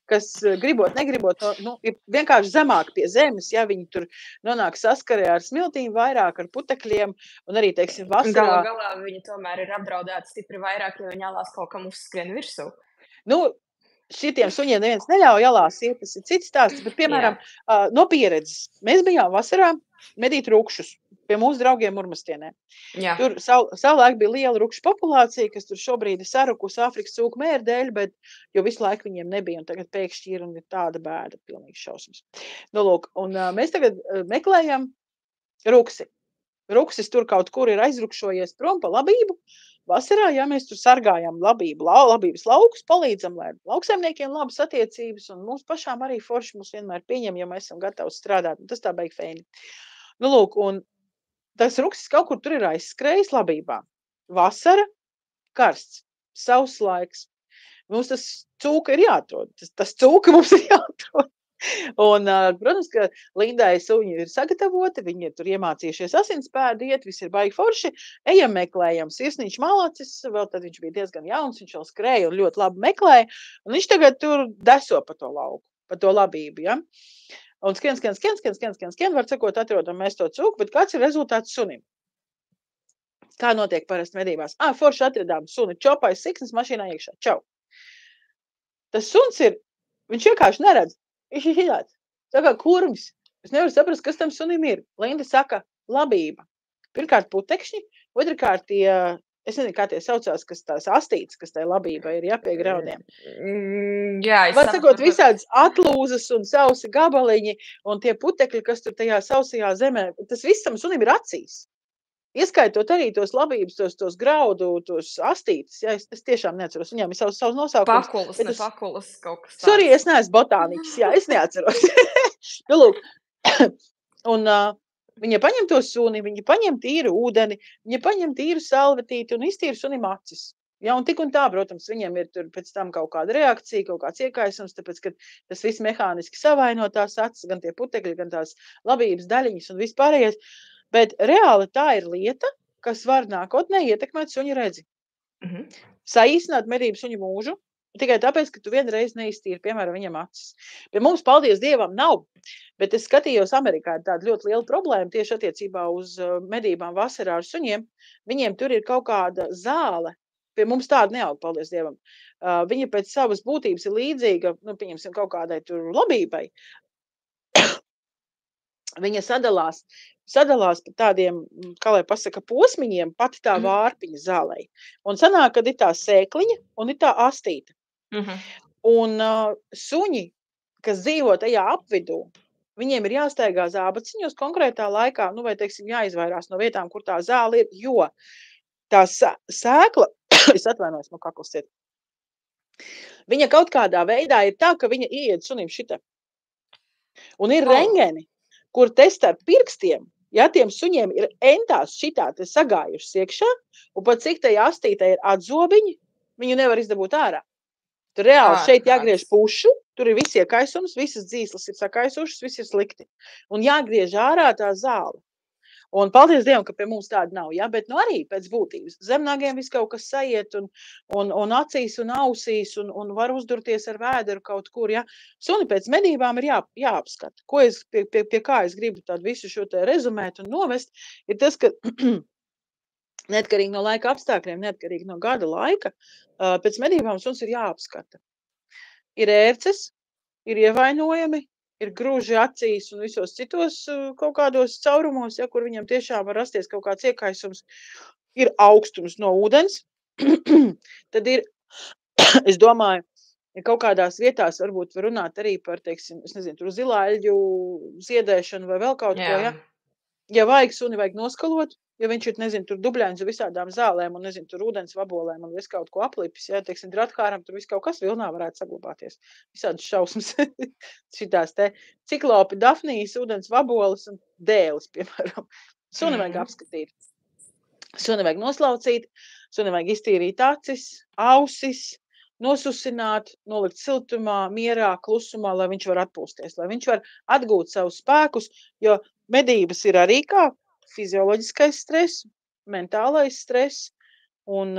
kas gribot, negribot, ir vienkārši zemāk pie zemes, ja viņi tur nonāk saskarē ar smiltīm vairāk, ar putekļiem, un arī, teiksim, vasarā. Galā viņi tomēr ir apdraudēti stipri vairāk, ja viņi alās kaut kam uzskrien virsū. Šitiem suņiem neviens neļauj alās iet, tas ir cits stāsts, bet, piemēram, no pieredzes. Mēs bijām vasarā medīt rukšus pie mūsu draugiem Murmastienē. Jā. Tur savulaik bija liela rukšu populācija, kas tur šobrīd ir sarukusi Āfrikas cūku mēra dēļ, bet jo visu laiku viņiem nebija, un tagad pēkšņi ir un ir tāda bēda, pilnīgi šausmas. Nu, lūk, un mēs tagad meklējam ruksi. Ruksis tur kaut kur ir aizrukšojies prom pa labību. Vasarā, ja mēs tur sargājam labības laukus, palīdzam, lai lauksaimniekiem labas attiecības, un mums pašām arī forši mūs vienmēr pieņem, ja mēs esam gatavi strādāt. Un tas tā beig feini. Nu, lūk, un tas ruksis kaut kur tur ir aizskrējis labībā. Vasara, karsts, sauss laiks. Mums tas cūka ir jāatrod. Tas cūka mums ir jāatrod. Un, protams, ka Lindai suņi ir sagatavoti, viņi ir tur iemācījušies asinspēdu iet, viss ir baigi forši. Ejam meklējam, sirsniņš malacis, vēl tad viņš bija diezgan jauns, viņš vēl skrēja un ļoti labi meklēja. Un viņš tagad tur deso pa to lauku, pa to labību, ja. Un skien, var sakot, atrodam mēs to cūku, bet kāds ir rezultāts sunim? Kā notiek parasti medībās? Forši atradām suni, čopais siksnis mašīnā iekšā, čau. Tas suns ir, viņš vienkārši neredz. Viņš ir tāds, tā kā kurmis. Es nevaru saprast, kas tam sunim ir. Linda saka, labība. Pirmkārt putekšņi, otrkārt tie, es nezinu, kā tie saucās, kas tās astītes, kas tai labība ir, pie graudiem. Jā, var sakot, visādas atlūzas un sausi gabaliņi un tie putekļi, kas tur tajā sausajā zemē, tas viss tam sunim ir acīs. Ieskaitot arī tos labības, tos graudu, tos astītes, ja, es tiešām neatceros. Viņām ir savs nosaukums. Pakulas kaut kas tāds. Sorry, es neesmu botāniķis, jā, es neatceros. Nu, lūk, un viņa paņem to suni, viņa paņem tīru ūdeni, viņa paņem tīru salvetīti un iztīra sunim acis. Ja, un tik un tā, protams, viņiem ir tur pēc tam kaut kāda reakcija, kaut kāds iekaisums, tāpēc, ka tas viss mehāniski savaino tās acis, gan tie putekļi, gan tās labības daļiņas un viss pārējais. Bet reāli tā ir lieta, kas var nākotnē ietekmēt suņu redzi. Saīsināt medību suņu mūžu, tikai tāpēc, ka tu vienreiz neiztīri, piemēram, viņam acis. Pie mums, paldies Dievam, nav, bet es skatījos, Amerikā ir tāda ļoti liela problēma tieši attiecībā uz medībām vasarā ar suņiem. Viņiem tur ir kaut kāda zāle, pie mums tāda neaug, paldies Dievam. Viņa pēc savas būtības ir līdzīga, nu, pieņemsim, kaut kādai tur labībai. Viņa sadalās pa tādiem, kā lai pasaka, posmiņiem, pati tā vārpiņa zālei. Un sanāk, kad ir tā sēkliņa un ir tā astīta. Un suņi, kas dzīvo tajā apvidū, viņiem ir jāstaigā zābaciņos konkrētā laikā, nu vai, teiksim, jāizvairās no vietām, kur tā zāle ir, jo tā sēkla, es atvainojos, no kaklas iet, viņa kaut kādā veidā ir tā, ka viņa ieiet sunim šitā. Un ir rengeni, kur testē ar pirkstiem, ja tiem suņiem ir entās šitā te sagājušas iekšā, un pat cik tai astītai ir atzobiņi, viņu nevar izdabūt ārā. Tur reāli šeit jāgriež pušu, tur ir viss iekaisums, visas dzīslas ir sakaisušas, viss ir slikti. Un jāgriež ārā tā zāle. Un paldies Dievam, ka pie mums tāda nav, ja? Bet nu arī pēc būtības. Zemnagiem viss kaut kas sajiet un acīs un ausīs un var uzdurties ar vēderu kaut kur, ja? Suni pēc medībām ir jāapskata. Ko es, pie kā es gribu tādu visu šo te rezumēt un novest, ir tas, ka neatkarīgi no laika apstākļiem, neatkarīgi no gada laika, pēc medībām suns ir jāapskata. Ir ērces, ir ievainojami, ir grūži acīs un visos citos kaut kādos caurumos, ja, kur viņam tiešām var rasties kaut kāds iekaisums, ir augstums no ūdens, tad ir, es domāju, ja kaut kādās vietās varbūt var runāt arī par, teiksim, es nezinu, tur zilāļu ziedēšanu vai vēl kaut ko, ja. Ja vajag suni, vajag noskalot, ja viņš ir, nezinu, tur dubļains ar visādām zālēm un, nezinu, tur ūdens vabolēm un viss kaut ko aplipis, ja, teiksim, dratkāram tur viss kaut kas vilnā varētu saglabāties. Visādas šausmas. Šitās te ciklopi, dafnijas, ūdens vaboles un dēles, piemēram. Suni vajag apskatīt. Suni vajag noslaucīt, suni vajag iztīrīt acis, ausis, nosusināt, nolikt siltumā, mierā, klusumā, lai viņš var atpūsties, lai viņš var atgūt savus spēkus, jo medības ir arī kā fizioloģiskais stress, mentālais stress, un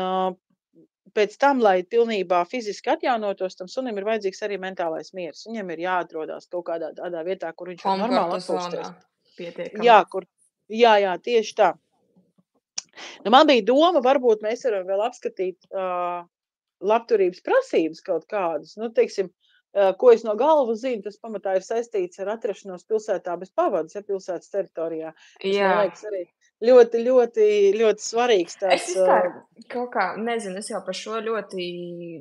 pēc tam, lai pilnībā fiziski atjaunotos, tam sunim ir vajadzīgs arī mentālais miers. Viņam ir jāatrodās kaut kādā tādā vietā, kur viņš var normāli atpūsties. Jā, tieši tā. Nu, man bija doma, varbūt mēs varam vēl apskatīt labturības prasības kaut kādas, nu, teiksim, ko es no galvas zinu, tas pamatā ir saistīts ar atrašanos pilsētā bez pavadas, ja pilsētas teritorijā. Tas, man liekas, arī ļoti svarīgs Es tāds. vispār kaut kā, nezinu, es jau par šo ļoti,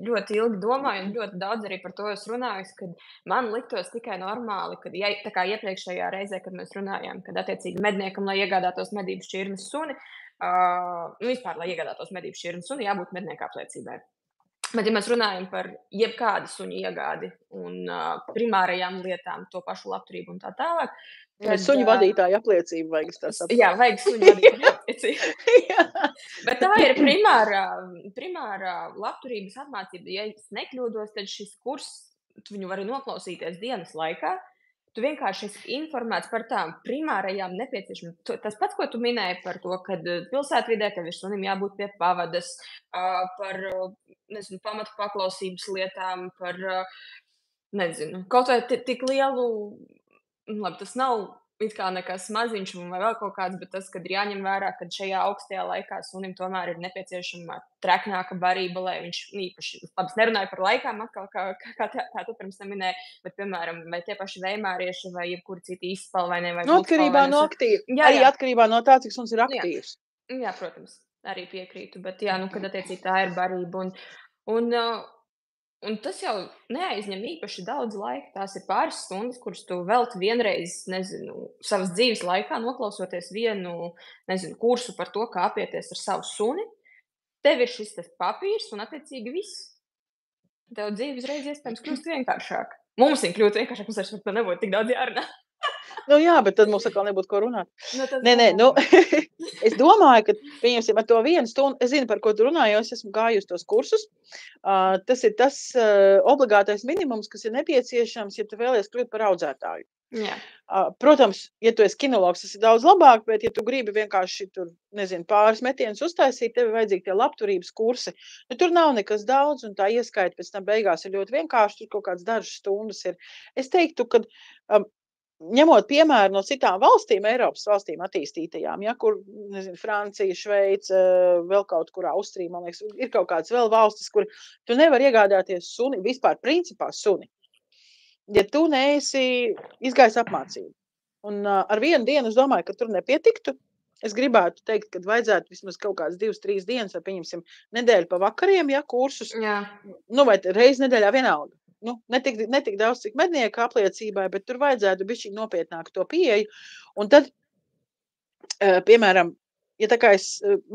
ļoti ilgi domāju, un ļoti daudz arī par to esmu runājis, kad man liktos tikai normāli, kad, ja, tā kā iepriekšējā reizē, kad mēs runājām, kad attiecīgi medniekam, lai iegādātos medību šķirnes suni, vispār, lai iegādātos medību šķirnes suni, jābūt mednieka apliecībai. Bet, ja mēs runājam par jebkādu suņu iegādi un primārajām lietām, to pašu labturību un tā tālāk, tad, Suņu vadītāja apliecība vajag tā saprast. jā, vajag suņu vadītāja apliecību. Bet tā ir primārā labturības apmācība. Ja es nekļūdos, tad šis kurs, tu viņu vari noklausīties dienas laikā. Tu vienkārši esi informēts par tām primārajām nepieciešamībām. Tas pats, ko tu minēji par to, ka pilsētvidē, ka ir sunim jābūt pie pavadas, par, nezinu, pamatu paklausības lietām, par, nezinu, kaut vai tik lielu, labi, tas nav it kā nekas maziņš vai vēl kaut kāds, bet tas, kad ir jāņem vērā, ka šajā augstajā laikā sunim tomēr ir nepieciešama treknāka barība, lai viņš īpaši, labi, es nerunāju par laikām atkal, kā tu pirms tam minēji, bet, piemēram, vai tie paši vējmārieši vai jebkuri citi izspalvaini vai atkarībā no aktīva. Arī atkarībā no tā, cik suns ir aktīvs. Jā, protams, arī piekrītu, bet jā, kad attiecīgi tā ir barība un tas jau neaizņem īpaši daudz laika. Tās ir pāris stundas, kuras tu velti vienreiz, nezinu, savas dzīves laikā, noklausoties vienu, nezinu, kursu par to, kā apieties ar savu suni. Tev ir šis papīrs un attiecīgi viss. Tev dzīve uzreiz iespējams kļūst vienkāršāk. Mums viņa kļūst vienkāršāk, mums vairs par to nebūtu tik daudz jārunā. Jā, bet tad mums atkal nebūtu ko runāt. Es domāju, ka, pieņemsim, ar to 1 stundu, es zinu, par ko tu runāji, jo es esmu gājusi tos kursus. Tas ir tas obligātais minimums, kas ir nepieciešams, ja tu vēlies kļūt par audzētāju. Jā. Protams, ja tu esi kinologs, tas ir daudz labāk, bet ja tu gribi vienkārši tur, nezinu, pāris metienus uztaisīt, tev ir vajadzīgi tie labturības kursi. Tur nav nekas daudz, un tā ieskaita pēc tam beigās ir ļoti vienkārši, tur kaut kāds dažas stundas ir. Es teiktu, ka ņemot piemēru no citām valstīm, Eiropas valstīm attīstītajām, ja, kur, nezinu, Francija, Šveice, vēl kaut kur Austrija, man liekas, ir kaut kāds vēl valstis, kur tu nevar iegādāties suni, vispār principā suni, ja tu neesi izgājis apmācību. Un ar 1 dienu es domāju, ka tur nepietiktu. Es gribētu teikt, ka vajadzētu vismaz kaut kāds 2-3 dienas, vai pieņemsim nedēļu pa vakariem, ja, kursus, vai reiz nedēļā vienalga. Netik daudz, cik mednieka apliecībai, bet tur vajadzētu bišķiņ nopietnāk to pieeju. Un tad, piemēram, ja tā kā es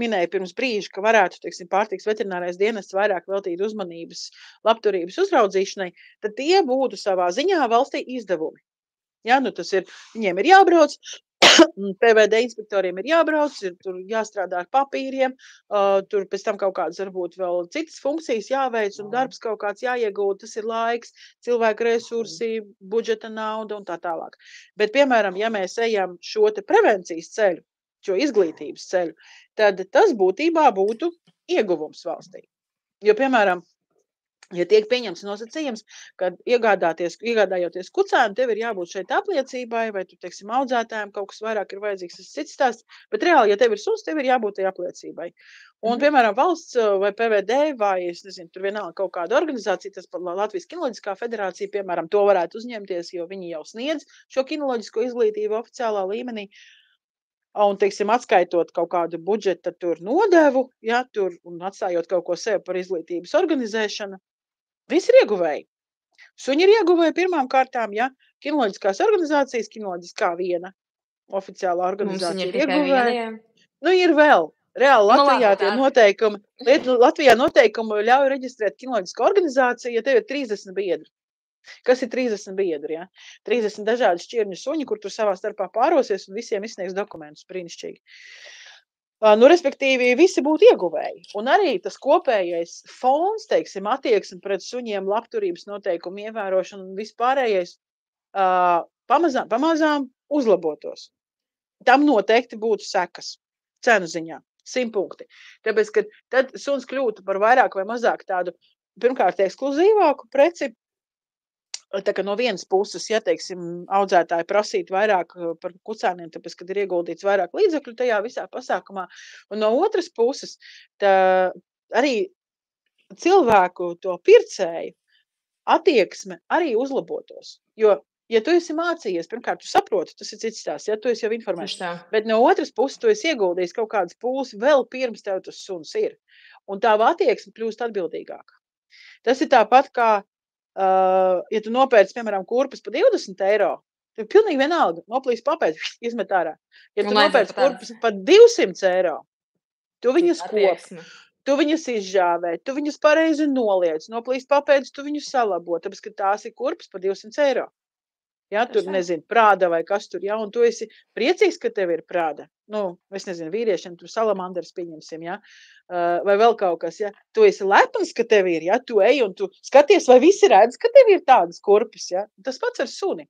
minēju pirms brīža, ka varētu, teiksim, pārtiks veterinārais dienests vairāk veltīt uzmanības labturības uzraudzīšanai, tad tie būtu savā ziņā valstī izdevumi. Ja, tas ir, viņiem ir jābrauc, PVD inspektoriem ir jābrauc, ir tur jāstrādā ar papīriem, tur pēc tam kaut kādas varbūt vēl citas funkcijas jāveic un darbs kaut kāds jāiegūt, tas ir laiks, cilvēku resursi, budžeta nauda un tā tālāk. Bet, piemēram, ja mēs ejam šo te prevencijas ceļu, šo izglītības ceļu, tad tas būtībā būtu ieguvums valstī. Jo, piemēram, ja tiek pieņemts nosacījums, ka iegādājoties kucēnu, tev ir jābūt šeit apliecībai, vai tu, teiksim, audzētājiem kaut kas vairāk ir vajadzīgs, tas cits stāsts, bet reāli, ja tev ir suns, tev ir jābūt tai apliecībai. Un, piemēram, valsts vai PVD vai, es nezinu, tur vienalga kaut kāda organizācija, tas Latvijas kinoloģiskā federācija, piemēram, to varētu uzņemties, jo viņi jau sniedz šo kinoloģisko izglītību oficiālā līmenī. Un, teiksim, atskaitot kaut kādu budžeta tur nodevu, ja, tur, un atstājot kaut ko sev par izglītības organizēšanu, visi ir ieguvēji. Suņi ir ieguvēji pirmām kārtām, ja, kinoloģiskās organizācijas, kinoloģiskā viena oficiālā organizācija ir ieguvēji. Ir vēl. Reāli Latvijā tie noteikumi, Latvijā noteikumi ļauj reģistrēt kinoloģisku organizāciju, ja tev ir 30 biedri. Kas ir 30 biedri, ja? 30 dažādi šķirņu suņi, kur tur savā starpā pārosies un visiem izsniegs dokumentus brīnišķīgi. Respektīvi, visi būtu ieguvēji. Un arī tas kopējais fons, teiksim, attieksme pret suņiem, labturības noteikumu ievērošanu un vispārējais pamazām uzlabotos. Tam noteikti būtu sekas cenu ziņā, 100 punkti. Tāpēc, ka tad suns kļūtu par vairāk vai mazāk tādu, pirmkārt, ekskluzīvāku preci. Tā kā no vienas puses, ja, teiksim, audzētāji prasīt vairāk par kucēniem, tāpēc, kad ir ieguldīts vairāk līdzekļu tajā visā pasākumā. Un no otras puses, arī cilvēku to pircēju attieksme arī uzlabotos. Jo Ja tu esi mācījies, pirmkārt, tu saproti, tas ir cits stāsts, ja tu esi jau informēts. Tieši tā. Bet no otras puses, tu esi ieguldījis kaut kādas pūles vēl pirms tev tas suns ir. Un tava attieksme kļūst atbildīgāka. Tas ir tāpat kā, ja tu nopērci, piemēram, kurpes pa 20 eiro, tev pilnīgi vienalga, noplīs papēt, izmet ārā. Ja tu Un aiziet nopērci pa tādu- kurpes pa 200 eiro, tu viņas Cita kopi. attieksme. Tu viņus izžāvē, tu viņus pareizi noliec, noplīst papēdus, tu viņus salabo, tāpēc, ka tās ir kurpes pa 200 eiro. Ja, tur, Tieši tā. nezinu, prāda vai kas tur, ja, un tu esi priecīgs, ka tev ir prāda. Nu, es nezinu, vīriešiem tur salamanders pieņemsim, ja, vai vēl kaut kas, ja. Tu esi lepns, ka tev ir, ja, tu ej un tu skaties, vai visi redz, ka tev ir tādas kurpes, ja. Tas pats ar suni.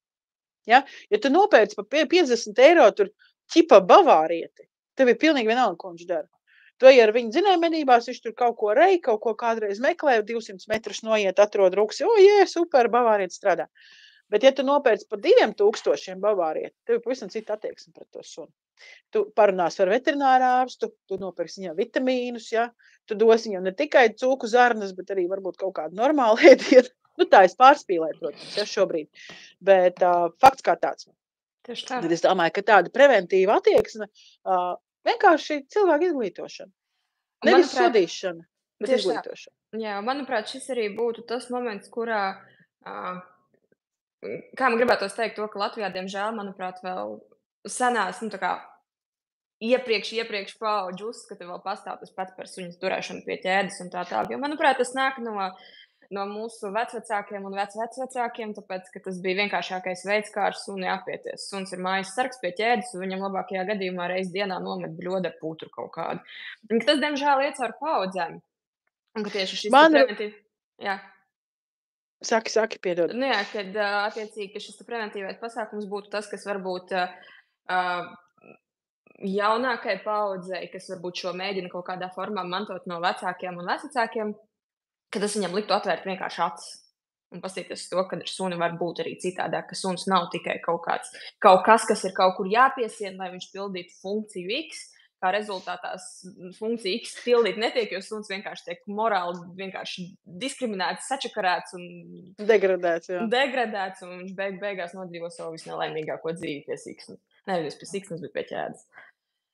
Ja, ja tu nopērci pa 50 eiro tur ķipa bavārieti, tev ir pilnīgi vienalga, ko viņš dara. Tu ej ar viņu dzinējumedībās, viņš tur kaut ko rej, kaut ko kādreiz meklē, 200 metrus noiet, atrod ruksi, super, bavārieti strādā. Bet, ja tu nopērci par 2000 bavārieti, tev ir pavisam cita attieksme pret to suni. Tu parunās ar veterinārā ārstu, tu nopirksi viņam vitamīnus, ja? Tu dosi viņam ne tikai cūku zarnas, bet arī varbūt kaut kādu normālu ēdienu. Nu, tā es pārspīlēju, protams, ja, šobrīd. Bet fakts kā tāds. Tieši tā. Tad es domāju, ka tāda preventīva attieksme vienkārši cilvēku izglītošana. Nevis sodīšana, bet tieši tā. izglītošana. Jā, manuprāt, šis arī būtu tas moments, kurā, kā man gribētos teikt to, ka Latvijā, diemžēl, manuprāt, vēl senās, nu, tā kā iepriekš paudžu uzskata vēl pastāv tas pats par suņas turēšanu pie ķēdes un tā tālāk. Jo, manuprāt, tas nāk no mūsu vecvecākiem un vecvecākiem, tāpēc, ka tas bija vienkāršākais veids, kā ar suni apieties. Suns ir mājas sargs pie ķēdes, un viņam labākajā gadījumā reiz dienā nomet bļodu ar putru kaut kādu. Un tas, diemžēl, iet caur paudzēm. Un ka tieši šis preventīvs... Jā. Saki, piedod. Nu jā, kad attiecīgi, ka šis preventīvais pasākums būtu tas, kas varbūt jaunākai paudzei, kas varbūt šo mēģina kaut kādā formā mantot no vecākiem un vecākiem, ka tas viņam liktu atvērt vienkārši acis un paskatīties to, ka ar suni var būt arī citādāk, ka suns nav tikai kaut kas, kas ir kaut kur jāpiesien, lai viņš pildītu funkciju X, kā rezultātā funkcija X pildīt netiek, jo suns vienkārši tiek morāli vienkārši diskriminēts, sačakarēts un degradēts, jā. Degradēts, un viņš beigās nodzīvo savu visnelaimīgāko dzīvi pie siksnas. Nevis pie siksnas, bet pie ķēdes.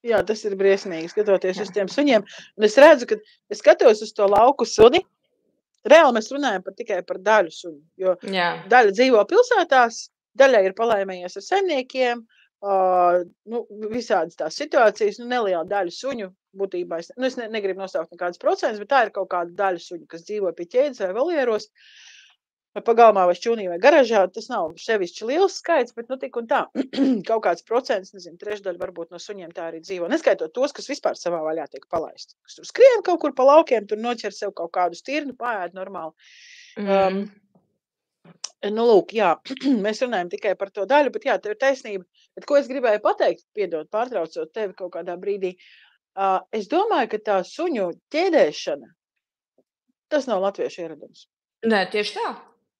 Jā, tas ir briesmīgi, skatoties uz tiem suņiem. Un es redzu, ka es skatos uz to lauku suni. Reāli mēs runājam tikai par daļu suņu, jo daļa dzīvo pilsētās, daļai ir palaimējies ar saimniekiem, visādas tās situācijas, neliela daļa suņu būtībā. Es negribu nosaukt nekādas procentus, bet tā ir kaut kāda daļa suņu, kas dzīvo pie ķēdes vai volieros, vai pagalmā vai šķūnī vai garažā. Tas nav sevišķi liels skaits, bet tik un tā. Kaut kāds procents, nezinu, trešdaļa varbūt no suņiem tā arī dzīvo. Neskaitot tos, kas vispār savā vaļā tiek palaisti. Kas tur skrien kaut kur pa laukiem, tur noķer sev kaut kādu stirnu, paēd normāli. Nu, lūk, jā, mēs runājam tikai par to daļu, bet jā, tev ir taisnība. Bet ko es gribēju pateikt, piedod, pārtraucot tevi kaut kādā brīdī, es domāju, ka tā suņu ķēdēšana, tas nav latviešu ieradums. Nē, tieši tā.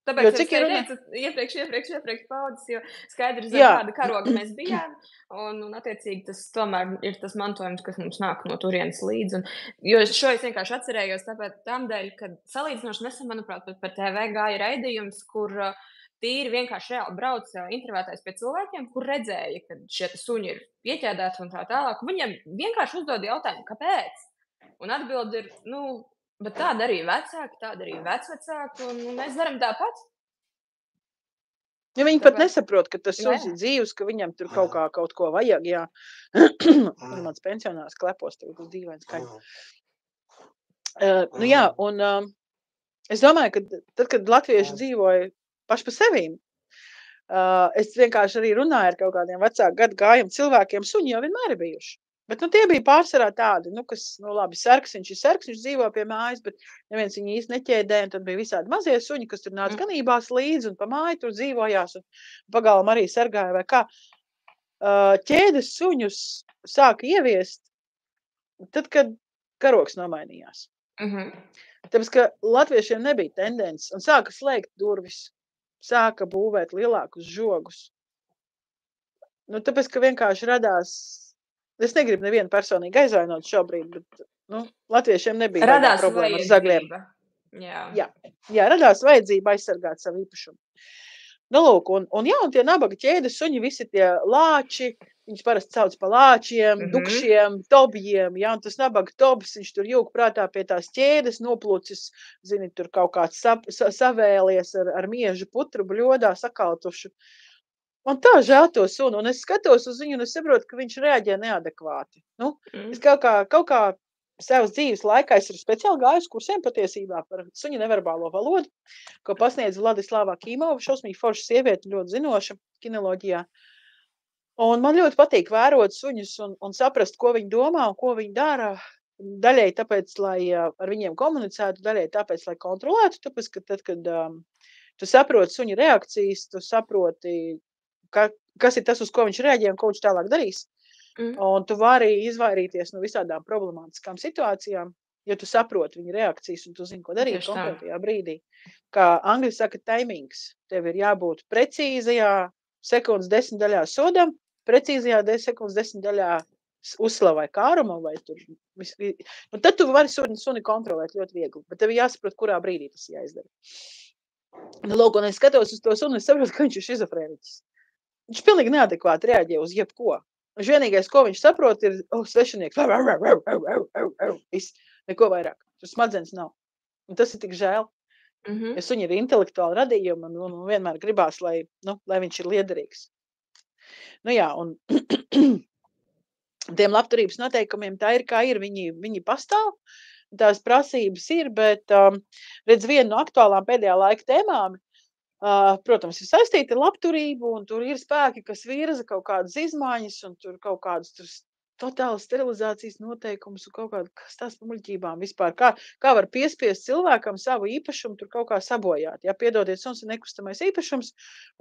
Tāpēc es teicu iepriekš paudzes, jo skaidrs, kāda karoga mēs bijām. Un attiecīgi, tas tomēr ir tas mantojums, kas mums nāk no turienes līdzi. Jo šo es vienkārši atcerējos tam dēļ, ka salīdzinoši nesen, manuprāt, par TV gāja raidījums, kur tīri vienkārši reāli brauca intervētājs pie cilvēkiem, kur redzēja, ka šie suņi ir pieķēdēti un tā tālāk. Viņiem vienkārši uzdod jautājumu, kāpēc? Un atbildi ir, bet tāda arī vecāki, tāda arī vecvecāki, un mēs darām tāpat. Ja viņi pat nesaprot, ka tas suns ir dzīvs, ka viņam tur kaut ko vajag, jā. Mans pensionārs klepos, tagad uz dīvaini skaņu. Jā, un es domāju, ka tad, kad latvieši dzīvoja paši pa sevīm, es vienkārši arī runāju ar kaut kādiem vecāku gadu gājumu cilvēkiem, suņi jau vienmēr ir bijuši. Bet tie bija pārsvarā tādi, kas, labi, sargs, viņš dzīvo pie mājas, bet neviens viņu īsti neķēdē, un tad bija visādi mazie suņi, kas tur nāca ganībās līdzi, un pa māju tur dzīvojās, un pagalma arī sargāja vai kā. Ķēdes suņus sāka ieviest, tad, kad karogs nomainījās. Tāpēc, ka latviešiem nebija tendences, un sāka slēgt durvis, sāka būvēt lielākus žogus. Tāpēc, ka vienkārši radās. Es negribu nevienu personīgi aizvainot šobrīd, bet latviešiem nebija problēma ar zagļiem. Jā, radās vajadzība aizsargāt savu īpašumu. Nu, lūk, un tie nabaga ķēdes suņi visi tie lāči, viņš parasti sauc pa lāčiem, dukšiem, tobjiem, ja, un tas nabaga tobs, viņš tur jūk prātā pie tās ķēdes, noplūcis, zini, tur kaut kāds savēlies ar miežu putru bļodā sakautušu. Man tā žēl to sunu, un es skatos uz viņu, un es saprotu, ka viņš reaģē neadekvāti. Nu, es kaut kā savas dzīves laikā es ir speciāli gājusi kursiem patiesībā par suņu neverbālo valodu, ko pasniedz Vladislava Kīmova, šausmīgi forša sieviete, ļoti zinoša kinoloģijā. Un man ļoti patīk vērot suņus un saprast, ko viņi domā un ko viņi dara. Daļai tāpēc, lai ar viņiem komunicētu, daļai tāpēc, lai kontrolētu, tāpēc, ka tad, kad tu saproti suņu reakcijas, tu saproti, kas ir tas, uz ko viņš reaģē un ko viņš tālāk darīs. Un tu vari izvairīties no visādām problemātiskām situācijām, ja tu saproti viņa reakcijas un tu zini, ko darīt konkrētajā brīdī. Kā angļi saka, timings. Tev ir jābūt precīzajā sekundes 10 daļā sodam, precīzajā sekundes 10 daļā uzslavai kārumam vai tur. Un tad tu vari suni kontrolēt ļoti viegli, bet tev jāsaprot, kurā brīdī tas jāizdara. Nu, lūk, un es skatos uz to suni, es saprotu, ka viņš ir šizofrēniķis. Viņš pilnīgi neadekvāti reaģē uz jebko. Un vienīgais, ko viņš saprot, ir svešinieks. Viss, neko vairāk. Tur smadzenes nav. Un tas ir tik žēl. Ja suņi ir intelektuāli radījumi un vienmēr gribās, lai viņš ir liederīgs. Nu jā, un tiem labturības noteikumiem tā ir, kā ir. Viņi pastāv, tās prasības ir, bet redz vienu no aktuālām pēdējā laika tēmām, protams, ir saistīti ar labturību, un tur ir spēki, kas virza kaut kādas izmaiņas, un tur kaut kādas totālas sterilizācijas noteikumus, un kaut kādu, kas tās pamuļķībām vispār. Kā var piespiest cilvēkam savu īpašumu tur kaut kā sabojāt? Ja, piedodiet, suns ir nekustamais īpašums,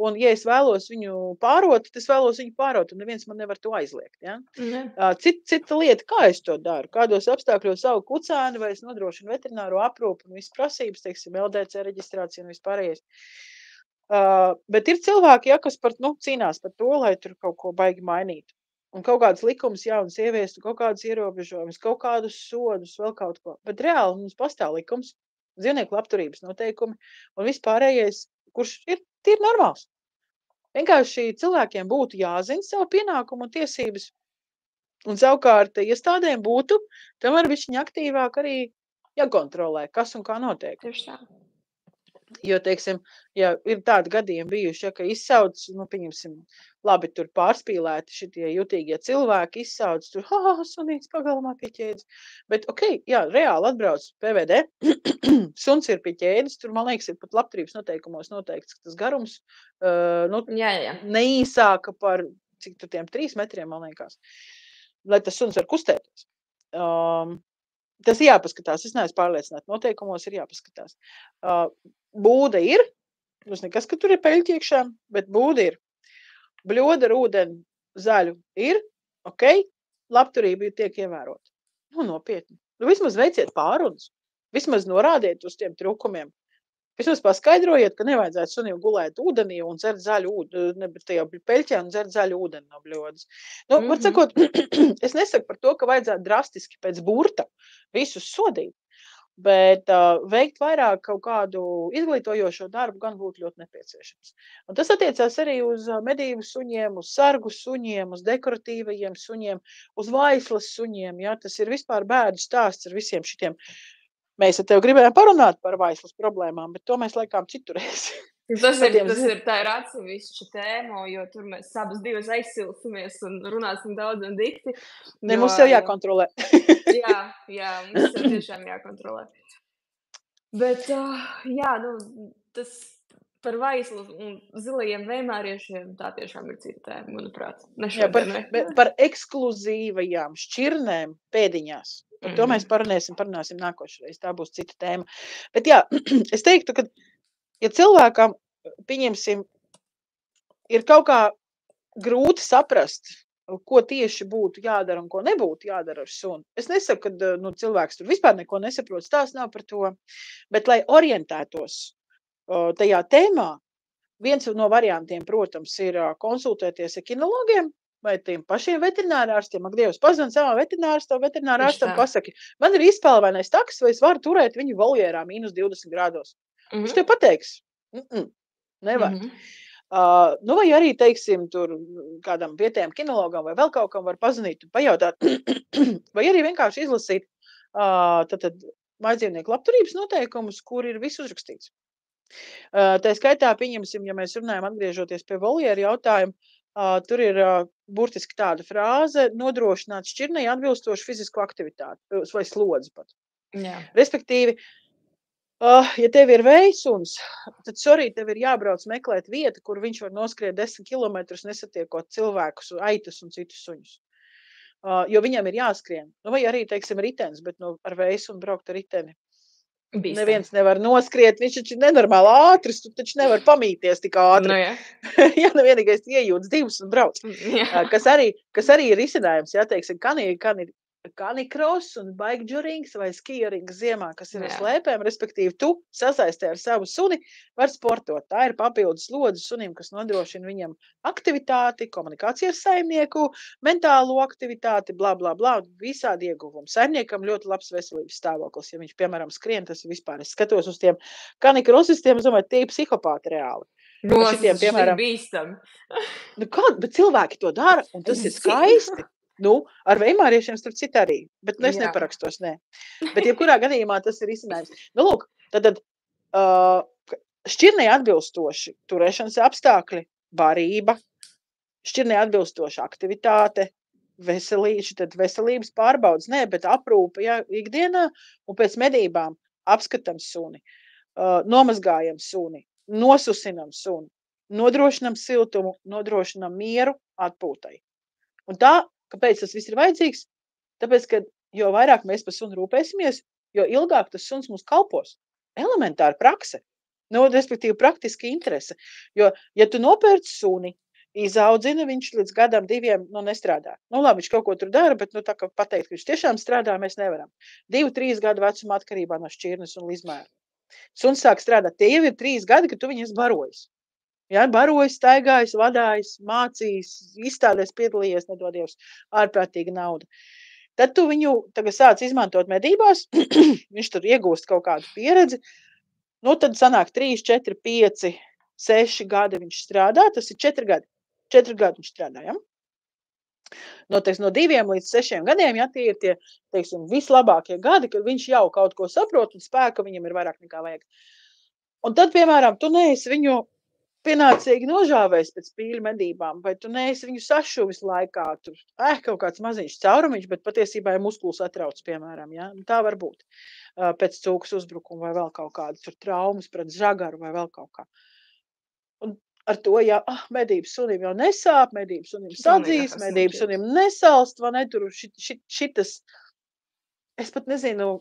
un ja es vēlos viņu pārot, tad es vēlos viņu pārot, un neviens man nevar to aizliegt. Ja? Cita lieta, kā es to daru? Kādos apstākļos savu kucēnu, vai es nodrošinu veterināro aprūpu, un visu prasības, teiksim, LDC reģistrāciju un vispārējais. Bet ir cilvēki, kas cīnās par to, lai tur kaut ko baigi mainītu. Un kaut kādas likumus jaunas ieviestu, kaut kādas ierobežojumus, kaut kādus sodus, vēl kaut ko. Bet reāli mums pastāv likums, dzīvnieku labturības noteikumi un vispārējais, kurš ir normāls. Vienkārši cilvēkiem būtu jāzina savu pienākumu un tiesības. Un savukārt iestādēm būtu, tomēr viņi aktīvāk arī jākontrolē, kas un kā notiek. Tieši tā. Jo, teiksim, ja ir tādi gadījumi bijuši, ka izsauc, pieņemsim, labi tur pārspīlēti šitie jutīgie cilvēki, izsauc tur, sunīts pagalmā pie ķēdes. Bet, reāli atbrauc PVD, suns ir pie ķēdes, tur, man liekas, ir pat labturības noteikumos noteikts, ka tas garums neīsāka par, cik tur tiem 3 metriem, man liekas, lai tas suns var kustēties. Tas ir jāpaskatās, es neesmu pārliecināta, noteikumos ir jāpaskatās. Būda ir, mums nekas, ka tur ir peļķi iekšā, bet būda ir. Bļoda ar ūdeni zaļu ir, labturība tiek ievērota. Nopietni. Vismaz veiciet pārunas, vismaz norādiet uz tiem trūkumiem. Vismaz paskaidrojiet, ka nevajadzētu sunim gulēt ūdenī un dzert zaļu ūdeni, tajā peļķē un dzert zaļu ūdeni no bļodas. Var sakot, es nesaku par to, ka vajadzētu drastiski pēc burta visus sodīt, bet veikt vairāk kaut kādu izglītojošo darbu gan būtu ļoti nepieciešams. Un tas attiecās arī uz medību suņiem, uz sargu suņiem, uz dekoratīvajiem suņiem, uz vaislas suņiem. Ja? Tas ir vispār bēdu stāsts ar visiem šitiem. Mēs ar tevi gribējām parunāt par vaislas problēmām, bet to mēs laikām citurēs. Tā ir atsevišķa tēma, jo tur mēs abas divas aizsilsimies un runāsim daudz un dikti. Mums jau jākontrolē. jā, mums jau tiešām jākontrolē. Bet, tas par vaislu un zilajiem vēmāriešiem tā tiešām ir cita tēma, manuprāt. Par ekskluzīvajām šķirnēm pēdiņās. Par to mēs parunāsim nākošreiz. Tā būs cita tēma. Bet es teiktu, ka ja cilvēkam, pieņemsim, ir kaut kā grūti saprast, ko tieši būtu jādara un ko nebūtu jādara ar suni. Es nesaku, ka cilvēks tur vispār neko nesaprot, tās nav par to, bet lai orientētos tajā tēmā, viens no variantiem, protams, ir konsultēties ar kinologiem, vai tiem pašiem veterinārārstiem, ak Dievs, pazvan savam veterinārārstam, pasaki, man ir izpelvainais taks, vai es varu turēt viņu voljērā -20 grādos. Viņš tev pateiks, nevar. Nu, vai arī, teiksim, tur kādam vietējam kinologam vai vēl kaut kam var pazvanīt un pajautāt, vai arī vienkārši izlasīt tad mājdzīvnieku labturības noteikumus, kur ir viss uzrakstīts. Tā skaitā, pieņemsim, ja mēs runājam atgriežoties pie voljeru jautājumu, tur ir burtiski tāda frāze nodrošināt šķirnei atbilstošu fizisko aktivitāti vai slodzi pat. Jā. Respektīvi, ja tev ir vējsuns, tad, tev ir jābrauc meklēt vietu, kur viņš var noskriet 10 kilometrus, nesatiekot cilvēkus, aitus un citus suņus. Jo viņam ir jāskrien. Nu, vai arī, teiksim, ritenis, bet ar vējsunu braukt ar riteni. Neviens nevar noskriet, viņš taču ir nenormāli ātrs, tu taču nevar pamīties tik ātri. Nu, jā. Jā, nu vienīgais iejūtas divas un brauc. Jā. Kas arī ir izcinājums, jā, teiksim, kanikross un bikejurings vai skierings ziemā, kas ir ar slēpēm, respektīvi tu sasaistē ar savu suni, var sportot. Tā ir papildus slodze sunim, kas nodrošina viņam aktivitāti, komunikāciju ar saimnieku, mentālo aktivitāti, bla, bla, bla, visādi ieguvumi. Saimniekam ļoti labs veselības stāvoklis, ja viņš, piemēram, skrien, tas vispār. Es skatos uz tiem kanikrosistiem, es domāju, tie ir psihopāti reāli. Šitiem, piemēram, bīstam. Nu, bet cilvēki to dara, un tas ir skaisti. Nu, ar veimāriešiem starp citu arī, bet es neparakstos, nē. Bet jebkurā gadījumā tas ir izcinājums. Nu, lūk, tad šķirnei atbilstoši turēšanas apstākļi, barība, šķirnei atbilstoša aktivitāte, veselības pārbaudas, nē, bet aprūpe, jā, ikdienā, un pēc medībām apskatam suni, nomazgājam suni, nosusinam suni, nodrošinam siltumu, nodrošinam mieru atpūtai. Un tā, kāpēc tas viss ir vajadzīgs? Tāpēc, ka jo vairāk mēs par sunu rūpēsimies, jo ilgāk tas suns mums kalpos. Elementāra prakse. Nu, respektīvi praktiski interese. Jo, ja tu nopērci suni, izaudzina, viņš līdz gadam 2 nestrādā. Nu, labi, viņš kaut ko tur dara, bet tā kā pateikt, ka viņš tiešām strādā, mēs nevaram. 2-3 gadu vecuma atkarībā no šķirnes un līdzmēra. Suns sāk strādāt. Tie jau ir 3 gadi, kad tu viņus barojas. Ja, barojas, staigājas, vadājas, mācīs, izstādēs piedalījies, nedodies, ārprātīga nauda. Tad tu viņu tagad sāc izmantot medībās, viņš tur iegūst kaut kādu pieredzi, nu tad sanāk 3, 4, 5, 6 gadi viņš strādā, tas ir 4 gadi. 4 gadi viņš strādā, ja? No 2 līdz 6 gadiem, ja tie ir tie, teiksim, vislabākie gadi, kad viņš jau kaut ko saprot un spēka viņam ir vairāk nekā vajag. Un tad, piemēram, tu neesi viņu pienācīgi nožāvējis pēc pīļu medībām, vai tu neesi viņu sašuvis laikā, tur, kaut kāds maziņš caurumiņš, bet patiesībā ir muskulis atrauc, piemēram, ja? Tā var būt pēc cūkas uzbrukuma vai vēl kaut kādas tur traumas pret žagaru vai vēl kaut kā. Un ar to, ja medības sunim jau nesāp, medības sunim sadzīs, medības sunim nesalst, vai ne, tur šitas, es pat nezinu,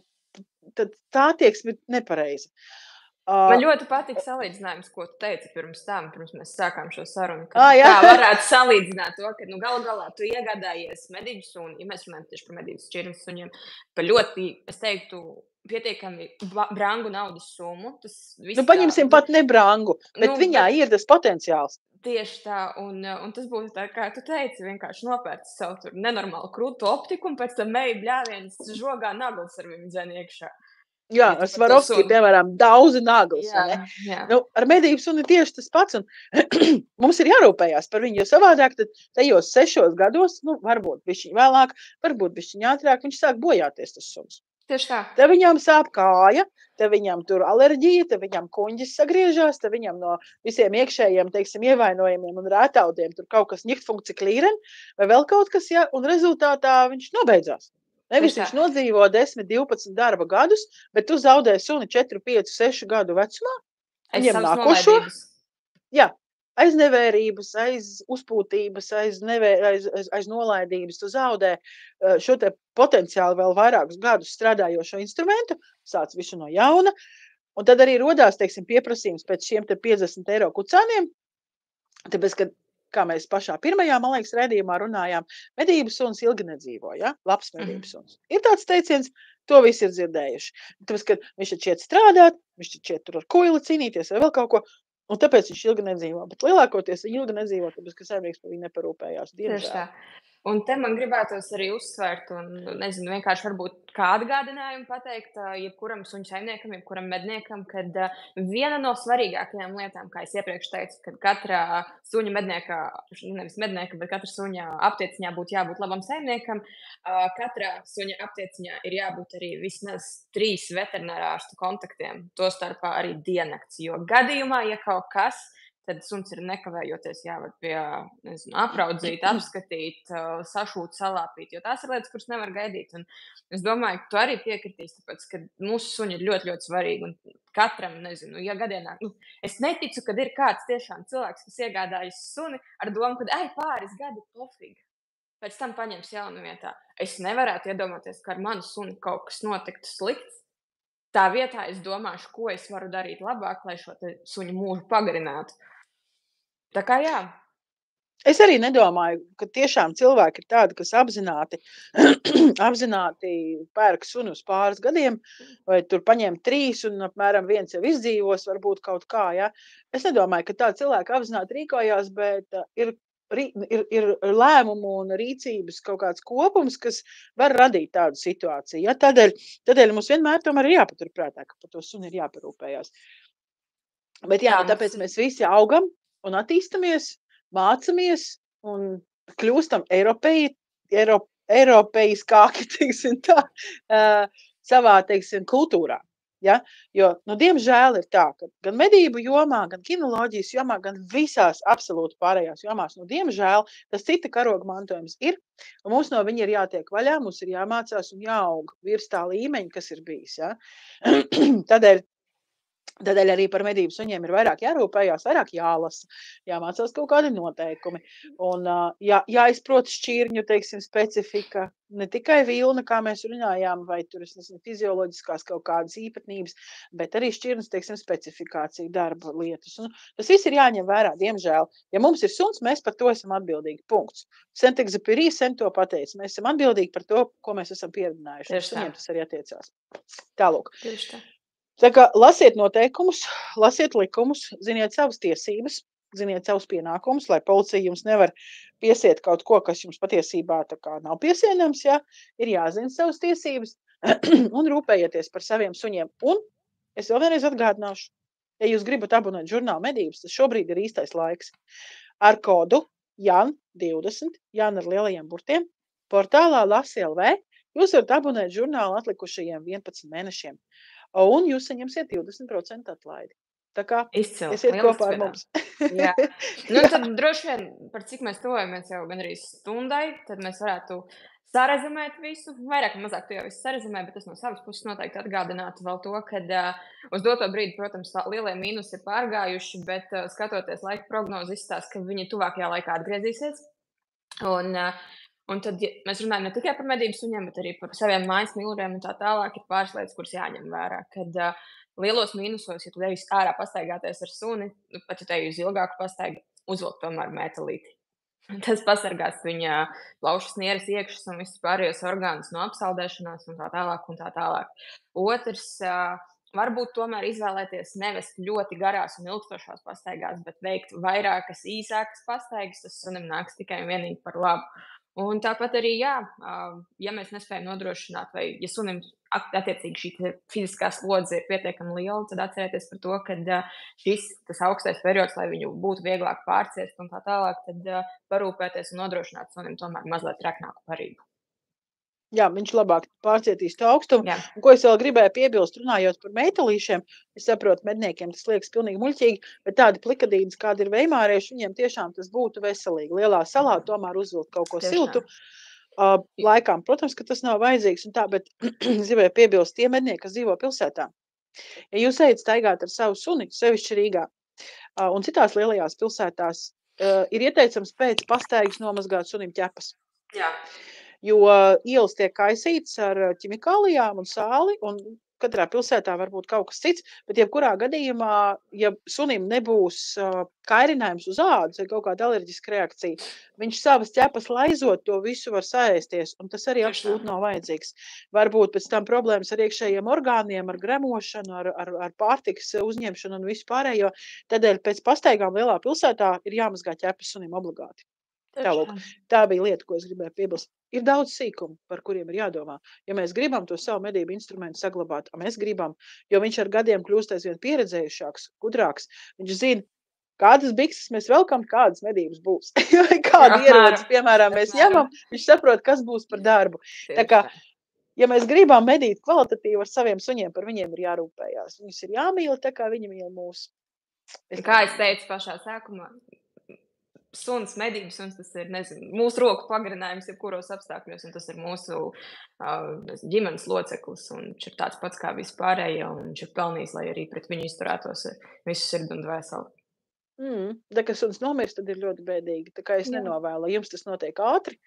tad tā tieksme ir nepareiza. Man ļoti patīk salīdzinājums, ko tu teici pirms mēs sākām šo sarunu. Kā varētu salīdzināt to, ka galu galā tu iegādājies medību suni, ja mēs runājam tieši par medību šķirnes suņiem, par ļoti, es teiktu, pietiekami brangu naudas summu. Nu, paņemsim pat nebrangu, bet viņā ir tas potenciāls. Tieši tā, un tas būtu tā, kā tu teici, vienkārši nopērci savu tur nenormālu krūtu optiku, un pēc tam meju bļāviens žogā nagls ar viņu dzen iekšā. Jā, ar Svarovski, piemēram, daudzi nagls. Jā. Nu, ar medību suni tieši tas pats, un mums ir jārūpējās par viņu, jo savādāk tad tajos 6 gados, nu, varbūt bišķiņ vēlāk, varbūt bišķiņ ātrāk, viņš sāk bojāties tas suns. Tieši tā. Te viņam sāp kāja, te viņam tur alerģija, te viņam kuņģis sagriežās, te viņam no visiem iekšējiem, teiksim, ievainojumiem un rētaudiem tur kaut kas ņiktfunkciklīren vai vēl kaut kas, ja, un rezultātā viņš nobeidzās. Nevis viņš nodzīvo 10, 12 darba gadus, bet tu zaudē suni 4, 5, 6 gadu vecumā. Viņam nākošo. Jā, aiz nevērības, aiz uzpūtības, aiz nolaidības. Tu zaudē šo te potenciāli vēl vairākus gadus strādājošo instrumentu, sāc visu no jauna, un tad arī rodās, teiksim, pieprasījums pēc šiem te 50 eiro kucāniem, tāpēc, ka kā mēs pašā pirmajā, man liekas, redzījumā runājām, medību suns ilgi nedzīvo, ja? Labs medību suns. Ir tāds teiciens, to visi ir dzirdējuši. Tāpēc, ka viņš taču iet strādāt, viņš taču iet tur ar kuili cīnīties vai vēl kaut ko, un tāpēc viņš ilgi nedzīvo. Bet lielākoties viņi ilgi nedzīvo, tāpēc, ka saimnieks par viņu neparūpējās. Tieši tā. Un te man gribētos arī uzsvērt un, nezinu, vienkārši varbūt kā atgādinājumu pateikt, jebkuram suņu saimniekam, jebkuram medniekam, kad viena no svarīgākajām lietām, kā es iepriekš teicu, kad katra suņa mednieka, nevis mednieka, bet katra suņa aptieciņā būtu jābūt labam saimniekam, katrā suņa aptieciņā ir jābūt arī vismaz 3 veterinārārstu kontaktiem, tostarpā arī diennakts, jo gadījumā, ja kaut kas, tad suns ir nekavējoties jāved pie, nezinu, apraudzīt, apskatīt, sašūt, salāpīt, jo tās ir lietas, kuras nevar gaidīt. Un es domāju, ka tu arī piekritīsi, tāpēc, ka mūsu suņi ir ļoti, ļoti svarīgi. Un katram, nezinu, ja gadienā, es neticu, kad ir kāds tiešām cilvēks, kas iegādājas suni ar domu, ka, pāris gadi pofīgi. Pēc tam paņems jaunu vietā. Es nevarētu iedomāties, ka ar manu suni kaut kas notiktu slikts. Tā vietā es domāšu, ko es varu darīt labāk, lai šo te suņu mūžu pagarinātu. Tā kā jā. Es arī nedomāju, ka tiešām cilvēki ir tādi, kas apzināti pērk suni uz pāris gadiem, vai tur paņem 3 un apmēram 1 jau izdzīvos, varbūt kaut kā, ja. Es nedomāju, ka tādi cilvēki apzināti rīkojās, bet ir lēmumu un rīcības kaut kāds kopums, kas var radīt tādu situāciju. Ja? Tādēļ mums vienmēr tomēr ir jāpaturprātā, ka par to suni ir jāparūpējās. Bet jā, tāpēc mēs visi augam un attīstamies, mācamies un kļūstam eiropeiskāki, teiksim tā, savā, teiksim, kultūrā. Ja? Jo, diemžēl ir tā, ka gan medību jomā, gan kinoloģijas jomā, gan visās absolūti pārējās jomās, diemžēl tas cita karoga mantojums ir, un mums no viņa ir jātiek vaļā, mums ir jāmācās un jāaug virs tā līmeņa, kas ir bijis. Ja? Tādēļ arī par medību suņiem ir vairāk jārūpējās, vairāk jālasa, jāmācās kaut kādi noteikumi. Un jāizprot šķirņu, teiksim, specifika, ne tikai vilna, kā mēs runājām, vai tur, fizioloģiskās kaut kādas īpatnības, bet arī šķirnes, teiksim, specifikācija, darba lietas. Un tas viss ir jāņem vērā, diemžēl. Ja mums ir suns, mēs par to esam atbildīgi. Punkts. Saint-Exupéry to pateica. Mēs esam atbildīgi par to, ko mēs esam pierunājuši. Suņiem tas arī attiecās. Tālūk. Tieši tā. Tā kā lasiet noteikumus, lasiet likumus, ziniet savas tiesības, ziniet savus pienākumus, lai policija jums nevar piesiet kaut ko, kas jums patiesībā tā kā nav piesienams, ja? Ir jāzina savas tiesības un rūpējieties par saviem suņiem. Un es vēl vienreiz atgādināšu, ja jūs gribat abonēt žurnālu medības, tas šobrīd ir īstais laiks. Ar kodu JAN20, JAN ar lielajiem burtiem, portālā Lasi.lv, jūs varat abonēt žurnālu atlikušajiem 11 mēnešiem. Un jūs saņemsiet 20% atlaidi. Tā kā esiet kopā ar mums. Jā. Tad droši vien, par cik mēs tuvojamies jau gan arī stundai, tad mēs varētu sarezumēt visu. Vairāk un mazāk tu jau visu sarezumē, bet es no savas puses noteikti atgādinātu vēl to, kad uz doto brīdi, protams, lielie mīnusi ir pārgājuši, bet skatoties laika prognozi izstāsta, ka viņi tuvākajā laikā atgriezīsies. Un tad mēs runājam ne tikai par medību suņiem, bet arī par saviem mājas mīluriem un tā tālāk. Ir pāris lietas, kuras jāņem vērā. Kad lielos mīnusos, ja tu devis ārā pastaigāties ar suni, pat ja te uz ilgāku pastaigu, uzvilkt tomēr metālīti. Tas pasargās viņa plaušas, nieres, iekšas un visus pārējos orgānus no apsaldēšanās un tā tālāk un tā tālāk. Otrs, varbūt tomēr izvēlēties nevest ļoti garās un ilgstošās pastaigās, bet veikt vairākas īsākas pastaigas, tas sunim nāks tikai un vienīgi par labu. Un tāpat arī, ja mēs nespējam nodrošināt, vai ja sunim attiecīgi šī fiziskā slodze ir pietiekami liela, tad atcerieties par to, ka tas augstais periods, lai viņu būtu vieglāk pārciest un tā tālāk, tad parūpēties un nodrošināt sunim tomēr mazliet traknāku parību. Jā, viņš labāk pārcietīs to augstumu. Jā. Un, ko es vēl gribēju piebilst, runājot par metālīšiem, es saprotu, medniekiem tas liekas pilnīgi muļķīgi, bet tādi plikadīdas, kādi ir veimārieši, viņiem tiešām tas būtu veselīgi. Lielā salā tomēr uzvilkt kaut ko siltu. Laikām, protams, ka tas nav vajadzīgs un tā, bet es gribēju piebilst tie mednieki, kas dzīvo pilsētā. Ja jūs ejat staigāt ar savu suni, sevišķi Rīgā un citās lielajās pilsētās, ir ieteicams pēc pastaigas nomazgāt sunim ķepas. Jā. Jo ielas tiek kaisītas ar ķimikālijām un sāli, un katrā pilsētā var būt kaut kas cits, bet jebkurā gadījumā, ja sunim nebūs kairinājums uz ādas vai kaut kāda alerģiska reakcija, viņš savas ķepas laizot, to visu var saēsties, un tas arī absolūti nav vajadzīgs. Varbūt pēc tam problēmas ar iekšējiem orgāniem, ar gremošanu, ar pārtikas uzņemšanu un visu pārējo. Tādēļ pēc pastaigām lielā pilsētā ir jāmazgā ķepas sunim obligāti. Tālūk, tā bija lieta, ko es gribēju piebilst. Ir daudz sīkumu, par kuriem ir jādomā. Ja mēs gribam to savu medību instrumentu saglabāt, mēs gribam, jo viņš ar gadiem kļūst aizvien pieredzējušāks, gudrāks. Viņš zina, kādas bikses mēs velkam, kādas medības būs. Vai kādu ierodas, piemēram, mēs ņemam, viņš saprot, kas būs par darbu. Tā kā, ja mēs gribam medīt kvalitatīvi ar saviem suņiem, par viņiem ir jārūpējās. Viņus ir jāmīl, tā kā viņi mīl mūs. Kā es teicu pašā sākumā, suns, medības suns, tas ir, nezinu, mūsu roku pagarinājums jebkuros apstākļos, un tas ir mūsu ģimenes loceklis, un viņš ir tāds pats kā vispārējie, un viņš ir pelnījis, lai arī pret viņu izturētos visu sirdi un dvēseli. Tā kā suns nomirst, tad ir ļoti bēdīgi. Tā kā es nenovēlu, lai jums tas notiek ātri.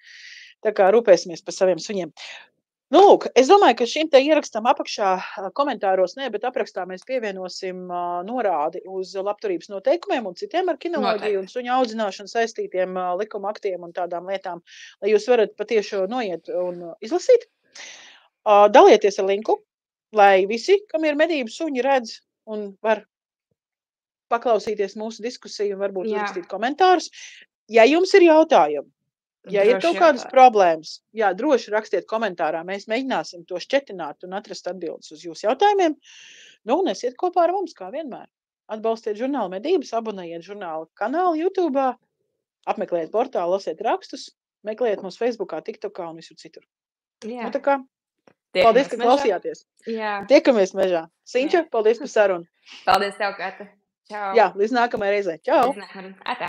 Tā kā rūpēsimies par saviem suņiem. Nu, lūk, es domāju, ka šim te ierakstam apakšā komentāros, bet aprakstā mēs pievienosim norādi uz labturības noteikumiem un citiem ar kinoloģiju un suņu audzināšanu saistītiem likuma aktiem un tādām lietām, lai jūs varat patiešo noiet un izlasīt. Dalieties ar linku, lai visi, kam ir medību suņi, redz un var paklausīties mūsu diskusiju un varbūt uzrakstīt komentārus. Ja jums ir jautājumi, ja ir kaut kādas problēmas, droši rakstiet komentārā. Mēs mēģināsim to šķetināt un atrast atbildes uz jūsu jautājumiem. Nu, un esiet kopā ar mums, kā vienmēr. Atbalstiet žurnālu medības, abonējiet žurnālu kanālu YouTube, apmeklējiet portālu, lasiet rakstus, meklējiet mūs Facebookā, TikTokā un visur citur. Nu, tā kā, paldies, ka klausījāties. Tiekamies mežā. Sinča, paldies par sarunu. Paldies tev, Kata. Čau. Jā, līdz nākamajai reizei. Čau. Atā.